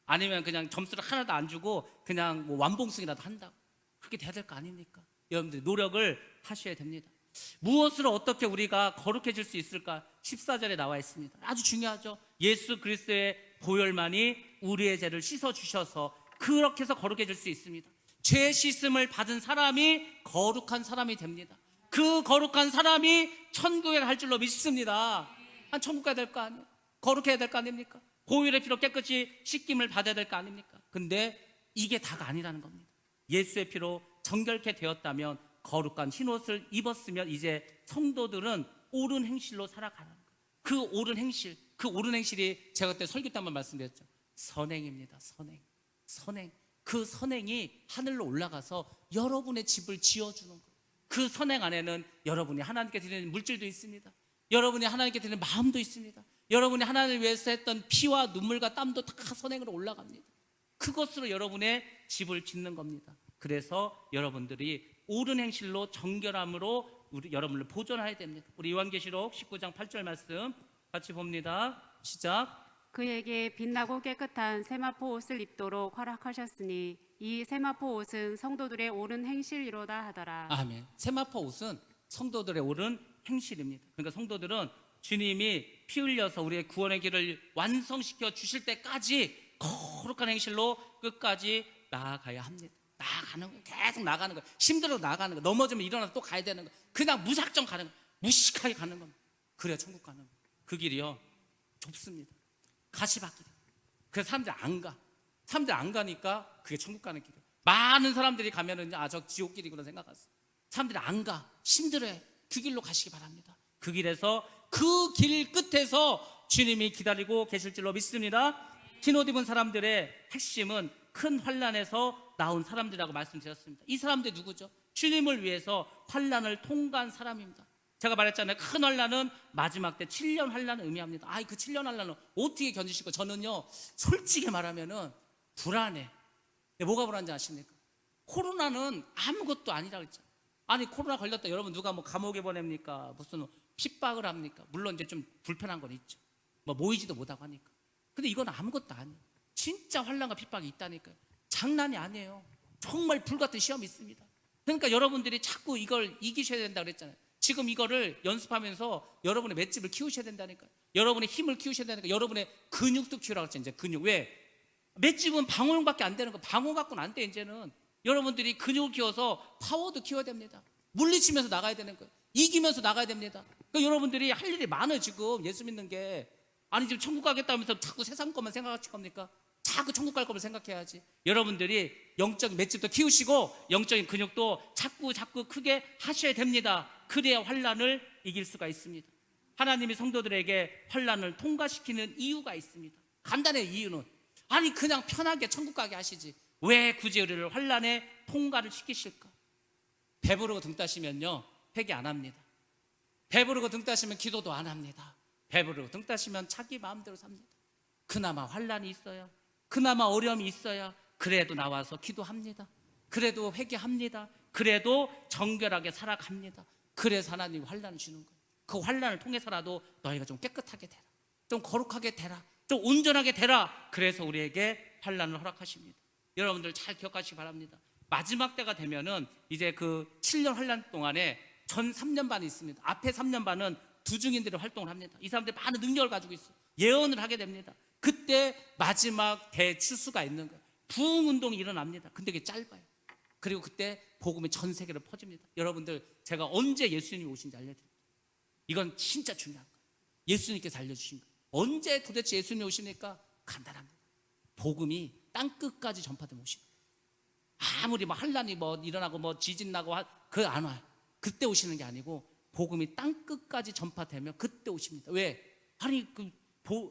아니면 그냥 점수를 하나도 안 주고 그냥 뭐 완봉승이라도 한다고, 그렇게 돼야 될 거 아닙니까? 여러분들 노력을 하셔야 됩니다. 무엇으로 어떻게 우리가 거룩해질 수 있을까? 14절에 나와 있습니다. 아주 중요하죠. 예수 그리스도의 보혈만이 우리의 죄를 씻어주셔서 그렇게 해서 거룩해질 수 있습니다. 죄 씻음을 받은 사람이 거룩한 사람이 됩니다. 그 거룩한 사람이 천국에 갈 줄로 믿습니다. 한 천국 가야 될 거 아니에요? 거룩해야 될 거 아닙니까? 보혈의 피로 깨끗이 씻김을 받아야 될 거 아닙니까? 근데 이게 다가 아니라는 겁니다. 예수의 피로 정결케 되었다면, 거룩한 흰옷을 입었으면 이제 성도들은 옳은 행실로 살아가는 거예요. 그 옳은 행실이 제가 그때 설교 때 한번 말씀드렸죠. 선행입니다. 선행. 그 선행이 하늘로 올라가서 여러분의 집을 지어주는 거예요. 그 선행 안에는 여러분이 하나님께 드리는 물질도 있습니다. 여러분이 하나님께 드리는 마음도 있습니다. 여러분이 하나님을 위해서 했던 피와 눈물과 땀도 다 선행으로 올라갑니다. 그것으로 여러분의 집을 짓는 겁니다. 그래서 여러분들이 옳은 행실로 정결함으로 여러분을 보존해야 됩니다. 우리 요한계시록 19장 8절 말씀 같이 봅니다. 시작. 그에게 빛나고 깨끗한 세마포 옷을 입도록 허락하셨으니 이 세마포 옷은 성도들의 옳은 행실이로다 하더라. 아멘. 세마포 옷은 성도들의 옳은 행실입니다. 그러니까 성도들은 주님이 피 흘려서 우리의 구원의 길을 완성시켜 주실 때까지 거룩한 행실로 끝까지 나아가야 합니다. 나아가는 거예요. 계속 나가는 거예요. 힘들어도 나가는 거예요. 넘어지면 일어나서 또 가야 되는 거예요. 그냥 무작정 가는 거예요. 무식하게 가는 겁니다. 그래야 천국 가는 거예요. 그 길이요, 좁습니다. 가시밭길이에요. 그래서 사람들이 안 가. 사람들이 안 가니까 그게 천국 가는 길이에요. 많은 사람들이 가면은 저 지옥길이구나 생각하세요. 사람들이 안 가. 힘들어해. 그 길로 가시기 바랍니다. 그 길에서, 그 길 끝에서 주님이 기다리고 계실 줄로 믿습니다. 흰옷 입은 사람들의 핵심은 큰 환난에서 나온 사람들이라고 말씀드렸습니다. 이 사람들이 누구죠? 주님을 위해서 환난을 통과한 사람입니다. 제가 말했잖아요. 큰 환난은 마지막 때 7년 환난을 의미합니다. 그 7년 환난을 어떻게 견디실까? 저는요, 솔직히 말하면은 불안해. 뭐가 불안한지 아십니까? 코로나는 아무것도 아니라 그랬잖아요. 아니 코로나 걸렸다 여러분 누가 뭐 감옥에 보냅니까? 무슨 핍박을 합니까? 물론 이제 좀 불편한 건 있죠. 뭐 모이지도 못하고 하니까. 근데 이건 아무것도 아니에요. 진짜 환난과 핍박이 있다니까요. 장난이 아니에요. 정말 불같은 시험이 있습니다. 그러니까 여러분들이 자꾸 이걸 이기셔야 된다 그랬잖아요. 지금 이거를 연습하면서 여러분의 맷집을 키우셔야 된다니까요. 여러분의 힘을 키우셔야 되니까 여러분의 근육도 키우라고 했죠. 이제 근육. 왜? 맷집은 방어용밖에 안 되는 거. 방어 갖고는 안 돼. 이제는 여러분들이 근육을 키워서 파워도 키워야 됩니다. 물리치면서 나가야 되는 거예요. 이기면서 나가야 됩니다. 그러니까 여러분들이 할 일이 많아요. 지금 예수 믿는 게. 아니 지금 천국 가겠다면서 자꾸 세상 것만 생각하실 겁니까? 자꾸 천국 갈 거를 생각해야지. 여러분들이 영적인 맷집도 키우시고 영적인 근육도 자꾸 크게 하셔야 됩니다. 그래야 환난을 이길 수가 있습니다. 하나님이 성도들에게 환난을 통과시키는 이유가 있습니다. 간단해요. 이유는 아니 그냥 편하게 천국 가게 하시지 왜 굳이 우리를 환난에 통과를 시키실까? 배부르고 등 따시면요 회개 안 합니다. 배부르고 등 따시면 기도도 안 합니다. 배부르고 등 따시면 자기 마음대로 삽니다. 그나마 환난이 있어야, 그나마 어려움이 있어야 그래도 나와서 기도합니다. 그래도 회개합니다. 그래도 정결하게 살아갑니다. 그래서 하나님이 환난을 주는 거예요. 그 환난을 통해서라도 너희가 좀 깨끗하게 되라, 좀 거룩하게 되라, 좀 온전하게 되라. 그래서 우리에게 환난을 허락하십니다. 여러분들 잘 기억하시기 바랍니다. 마지막 때가 되면은 이제 그 7년 환난 동안에 전 3년 반이 있습니다. 앞에 3년 반은 두중인들이 활동을 합니다. 이 사람들이 많은 능력을 가지고 있어요. 예언을 하게 됩니다. 그때 마지막 대추수가 있는 거예요. 부흥운동이 일어납니다. 근데 그게 짧아요. 그리고 그때 복음이 전 세계로 퍼집니다. 여러분들 제가 언제 예수님이 오신지 알려드릴게요. 이건 진짜 중요한 거예요. 예수님께서 알려주신 거예요. 언제 도대체 예수님이 오십니까? 간단합니다. 복음이 땅끝까지 전파되면 오십니다. 아무리 뭐 환란이 뭐 일어나고 뭐 지진 나고 그거 안 와요. 그때 오시는 게 아니고 복음이 땅끝까지 전파되면 그때 오십니다. 왜? 아니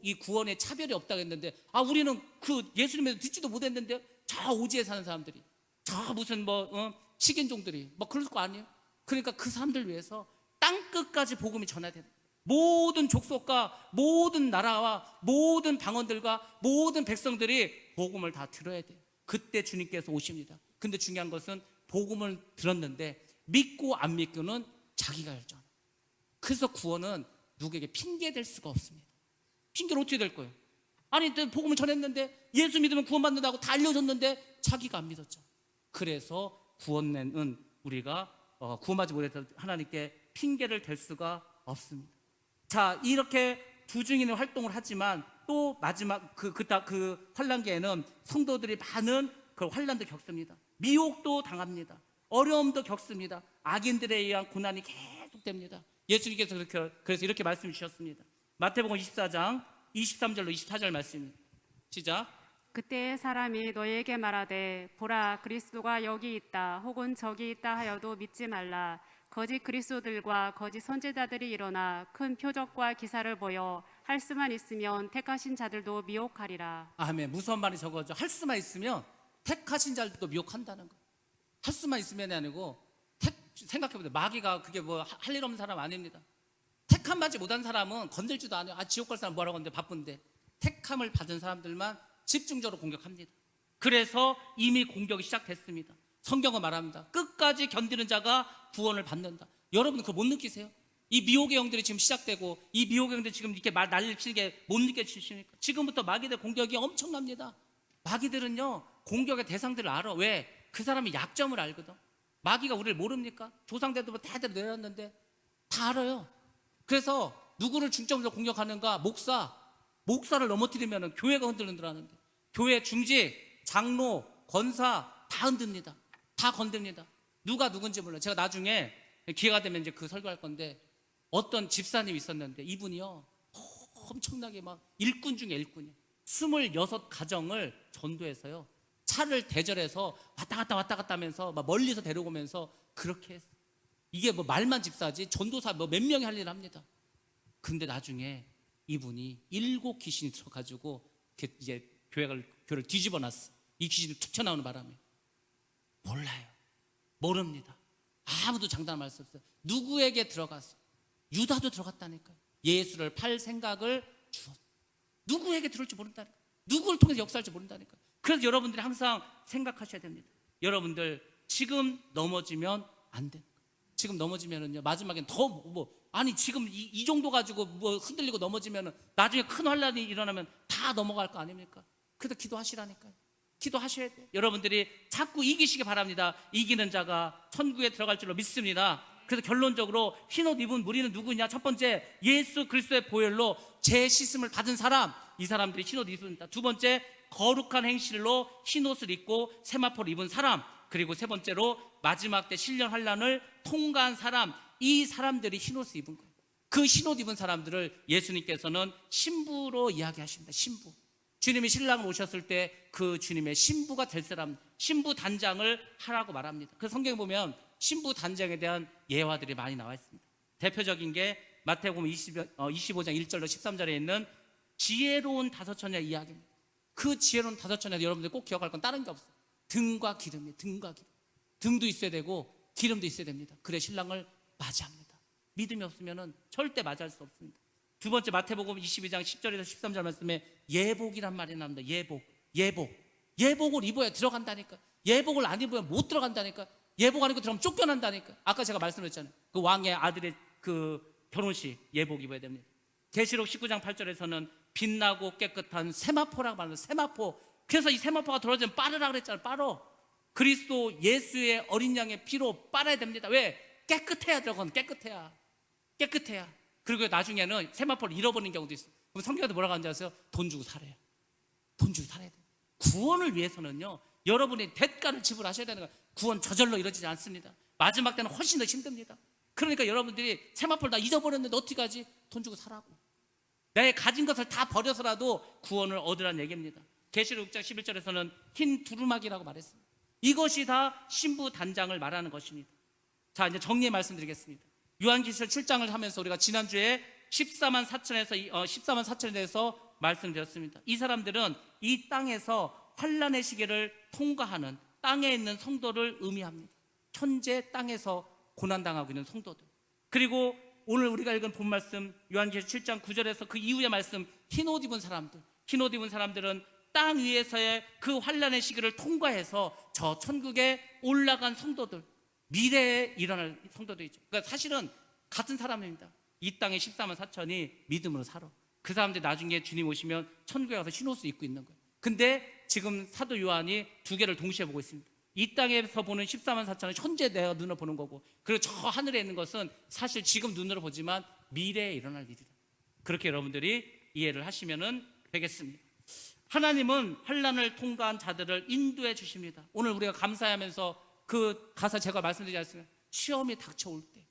이 구원에 차별이 없다고 했는데 우리는 그 예수님에서 듣지도 못했는데 저 오지에 사는 사람들이 저 무슨 식인종들이 뭐 그럴 거 아니에요? 그러니까 그 사람들 위해서 땅끝까지 복음이 전해야 모든 족속과 모든 나라와 모든 방언들과 모든 백성들이 복음을 다 들어야 돼요. 그때 주님께서 오십니다. 근데 중요한 것은 복음을 들었는데 믿고 안 믿고는 자기가 결정합니다. 그래서 구원은 누구에게 핑계될 수가 없습니다. 핑계를 어떻게 될 거예요? 아니 복음을 전했는데 예수 믿으면 구원받는다고 다 알려줬는데 자기가 안 믿었죠. 그래서 구원은 우리가 구원받지 못해서 하나님께 핑계를 댈 수가 없습니다. 자, 이렇게 두중인의 활동을 하지만 또 마지막 그 환란기에는 성도들이 많은 그 환란도 겪습니다. 미혹도 당합니다. 어려움도 겪습니다. 악인들에 의한 고난이 계속됩니다. 예수님께서 그래서 이렇게 말씀 주셨습니다. 마태복음 24장 23절로 24절 말씀입니다. 시작. 그때 사람이 너희에게 말하되 보라 그리스도가 여기 있다 혹은 저기 있다 하여도 믿지 말라. 거짓 그리스도들과 거짓 선지자들이 일어나 큰 표적과 기사를 보여 할 수만 있으면 택하신 자들도 미혹하리라. 아멘. 무서운 말이 저거죠. 할 수만 있으면 택하신 자들도 미혹한다는 거. 할 수만 있으면이 아니고 생각해보세요. 마귀가 그게 뭐 할 일 없는 사람 아닙니다. 택함 받지 못한 사람은 건들지도 않아요. 지옥 갈 사람 뭐라고 하는데 바쁜데 택함을 받은 사람들만 집중적으로 공격합니다. 그래서 이미 공격이 시작됐습니다. 성경은 말합니다. 끝까지 견디는 자가 구원을 받는다. 여러분 그거 못 느끼세요? 이 미혹의 영들이 지금 시작되고 이 미혹의 영들이 지금 이렇게 난리를 치는 게 못 느껴지십니까? 지금부터 마귀들 공격이 엄청납니다. 마귀들은요 공격의 대상들을 알아. 왜? 그 사람이 약점을 알거든. 마귀가 우리를 모릅니까? 조상들도 뭐 대대로 내렸는데 다 알아요. 그래서 누구를 중점으로 공격하는가? 목사를 넘어뜨리면 교회가 흔들흔들하는데 교회 중직, 장로, 권사 다 흔듭니다. 다 건듭니다. 누가 누군지 몰라요. 제가 나중에 기회가 되면 이제 그 설교할 건데 어떤 집사님이 있었는데 이분이요 엄청나게 막 일꾼 중에 일꾼이에요. 26가정을 전도해서요 차를 대절해서 왔다 갔다 하면서 막 멀리서 데려오면서 그렇게 했어요. 이게 뭐 말만 집사지 전도사 뭐 몇 명이 할 일을 합니다. 근데 나중에 이분이 7 귀신이 들어가지고 이제 교회를 뒤집어 놨어. 이 귀신이 툭 튀어나오는 바람에. 몰라요. 모릅니다. 아무도 장담할 수 없어요. 누구에게 들어가서 유다도 들어갔다니까요. 예수를 팔 생각을 주었어요. 누구에게 들어올지 모른다니까요. 누구를 통해서 역사할지 모른다니까요. 그래서 여러분들이 항상 생각하셔야 됩니다. 여러분들 지금 넘어지면 안 돼. 지금 넘어지면은요 마지막엔 더 아니 지금 이 정도 가지고 뭐 흔들리고 넘어지면은 나중에 큰 환란이 일어나면 다 넘어갈 거 아닙니까? 그래서 기도하시라니까요. 기도하셔야 돼요. 여러분들이 자꾸 이기시기 바랍니다. 이기는 자가 천국에 들어갈 줄로 믿습니다. 그래서 결론적으로 흰옷 입은 무리는 누구냐? 첫 번째, 예수 그리스도의 보혈로 재 씻음을 받은 사람, 이 사람들이 흰옷 입습니다. 두 번째, 거룩한 행실로 흰옷을 입고 세마포를 입은 사람, 그리고 세 번째로 마지막 때 신령 환란을 통과한 사람, 이 사람들이 흰옷을 입은 거예요. 그 흰옷 입은 사람들을 예수님께서는 신부로 이야기하십니다. 신부. 주님이 신랑을 오셨을 때 그 주님의 신부가 될 사람, 신부 단장을 하라고 말합니다. 그 성경에 보면 신부 단장에 대한 예화들이 많이 나와 있습니다. 대표적인 게 마태복음 25장 1절로 13절에 있는 지혜로운 다섯 처녀 이야기입니다. 그 지혜로운 다섯 처녀 여러분들 꼭 기억할 건 다른 게 없어요. 등과 기름이에요. 등과 기름. 등도 있어야 되고 기름도 있어야 됩니다. 그래 신랑을 맞이합니다. 믿음이 없으면 절대 맞이할 수 없습니다. 두 번째 마태복음 22장 10절에서 13절 말씀에 예복이란 말이 나옵니다. 예복을 입어야 들어간다니까. 예복을 안 입으면 못 들어간다니까. 예복 안 입고 들어가면 쫓겨난다니까. 아까 제가 말씀드렸잖아요. 그 왕의 아들의 그 결혼식 예복 입어야 됩니다. 계시록 19장 8절에서는 빛나고 깨끗한 세마포라고 말합니다. 세마포. 그래서 이 세마포가 들어오면 빠르라 그랬잖아요. 빠르. 그리스도 예수의 어린 양의 피로 빨아야 됩니다. 왜? 깨끗해야 들어가는 깨끗해야. 그리고 나중에는 세마포를 잃어버리는 경우도 있어요. 그럼 성경에도 뭐라고 하는지 아세요? 돈 주고 살아요. 돈 주고 살아야 돼요. 구원을 위해서는요 여러분이 대가를 지불하셔야 되는 거예요. 구원 저절로 이루어지지 않습니다. 마지막 때는 훨씬 더 힘듭니다. 그러니까 여러분들이 세마포를 다 잊어버렸는데 어떻게 하지? 돈 주고 살라고. 내 가진 것을 다 버려서라도 구원을 얻으라는 얘기입니다. 계시록 6장 11절에서는 흰 두루마기라고 말했습니다. 이것이 다 신부 단장을 말하는 것입니다. 자, 이제 정리해 말씀드리겠습니다. 요한계시록 7장을 하면서 우리가 지난주에 14만 4천에 대해서 말씀드렸습니다. 이 사람들은 이 땅에서 환란의 시기를 통과하는 땅에 있는 성도를 의미합니다. 현재 땅에서 고난당하고 있는 성도들. 그리고 오늘 우리가 읽은 본 말씀 요한계시록 7장 9절에서 그 이후의 말씀 흰옷 입은 사람들은 땅 위에서의 그 환란의 시기를 통과해서 저 천국에 올라간 성도들, 미래에 일어날 성도들이죠. 그러니까 사실은 같은 사람입니다. 이 땅의 14만 4천이 믿음으로 살아. 그 사람들이 나중에 주님 오시면 천국에 가서 흰옷을 입고 있는 거예요. 근데 지금 사도 요한이 두 개를 동시에 보고 있습니다. 이 땅에서 보는 14만 4천은 현재 내가 눈으로 보는 거고, 그리고 저 하늘에 있는 것은 사실 지금 눈으로 보지만 미래에 일어날 일이다. 그렇게 여러분들이 이해를 하시면 되겠습니다. 하나님은 환란을 통과한 자들을 인도해 주십니다. 오늘 우리가 감사하면서 그 가사 제가 말씀드리지 않습니까? 시험이 닥쳐올 때,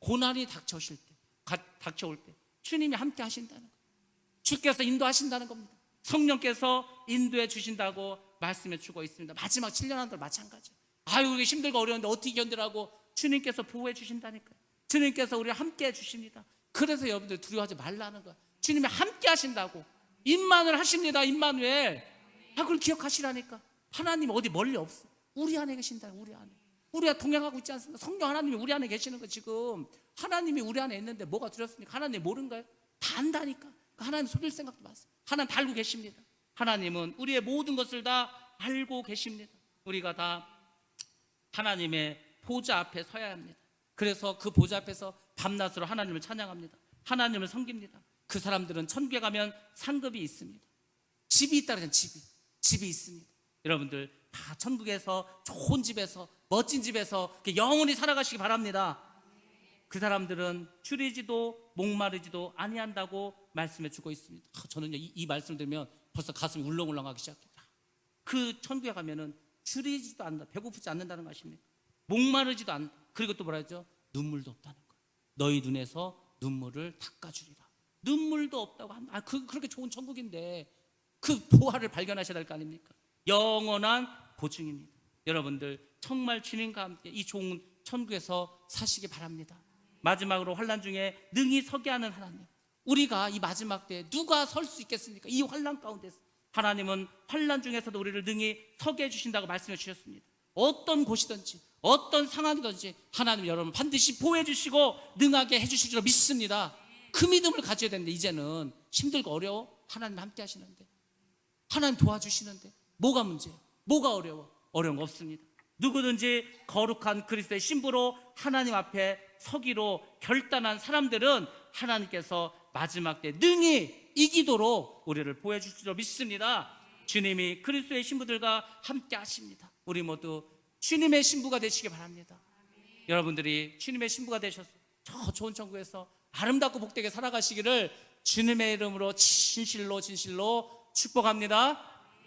고난이 닥쳐올 때 주님이 함께 하신다는 거예요. 주께서 인도하신다는 겁니다. 성령께서 인도해 주신다고 말씀해 주고 있습니다. 마지막 7년 한들 마찬가지예요. 아유 이게 힘들고 어려운데 어떻게 견디라고 주님께서 보호해 주신다니까요. 주님께서 우리와 함께 해 주십니다. 그래서 여러분들 두려워하지 말라는 거예요. 주님이 함께 하신다고. 임마누엘 하십니다. 임마누엘. 그걸 기억하시라니까. 하나님 어디 멀리 없어. 우리 안에 계신다. 우리 안에. 우리가 동행하고 있지 않습니까? 성령 하나님이 우리 안에 계시는 거 지금. 하나님이 우리 안에 있는데 뭐가 두렵습니까? 하나님 모른가요? 다 안다니까. 하나님 속일 생각도 마세요. 하나님 다 알고 계십니다. 하나님은 우리의 모든 것을 다 알고 계십니다. 우리가 다 하나님의 보좌 앞에 서야 합니다. 그래서 그 보좌 앞에서 밤낮으로 하나님을 찬양합니다. 하나님을 섬깁니다. 그 사람들은 천국에 가면 상급이 있습니다. 집이 있다 그러잖아요. 집이 있습니다. 여러분들 다 천국에서 좋은 집에서 멋진 집에서 영원히 살아가시기 바랍니다. 그 사람들은 추리지도 목마르지도 아니한다고 말씀해 주고 있습니다. 저는요 이 말씀을 들으면 벌써 가슴이 울렁울렁하기 시작해요. 그 천국에 가면은 추리지도 않는다, 배고프지 않는다는 것입니다. 목마르지도 않는다. 그리고 또 뭐라 했죠? 눈물도 없다는 거예요. 너희 눈에서 눈물을 닦아주리라. 눈물도 없다고 한다. 그렇게 좋은 천국인데 그 보화를 발견하셔야 될 거 아닙니까? 영원한 보증입니다. 여러분들 정말 주님과 함께 이 좋은 천국에서 사시기 바랍니다. 마지막으로 환난 중에 능히 서게 하는 하나님. 우리가 이 마지막 때 누가 설 수 있겠습니까? 이 환난 가운데서 하나님은 환난 중에서도 우리를 능히 서게 해주신다고 말씀해 주셨습니다. 어떤 곳이든지 어떤 상황이든지 하나님 여러분 반드시 보호해 주시고 능하게 해주실 줄 믿습니다. 그 믿음을 가져야 되는데 이제는 힘들고 어려워? 하나님 함께 하시는데, 하나님 도와주시는데 뭐가 문제예요? 뭐가 어려워? 어려운 거 없습니다. 누구든지 거룩한 그리스도의 신부로 하나님 앞에 서기로 결단한 사람들은 하나님께서 마지막 때 능히 이기도록 우리를 보여주실 줄 믿습니다. 주님이 그리스도의 신부들과 함께 하십니다. 우리 모두 주님의 신부가 되시기 바랍니다. 여러분들이 주님의 신부가 되셔서 저 좋은 천국에서 아름답고 복되게 살아가시기를 주님의 이름으로 진실로 축복합니다.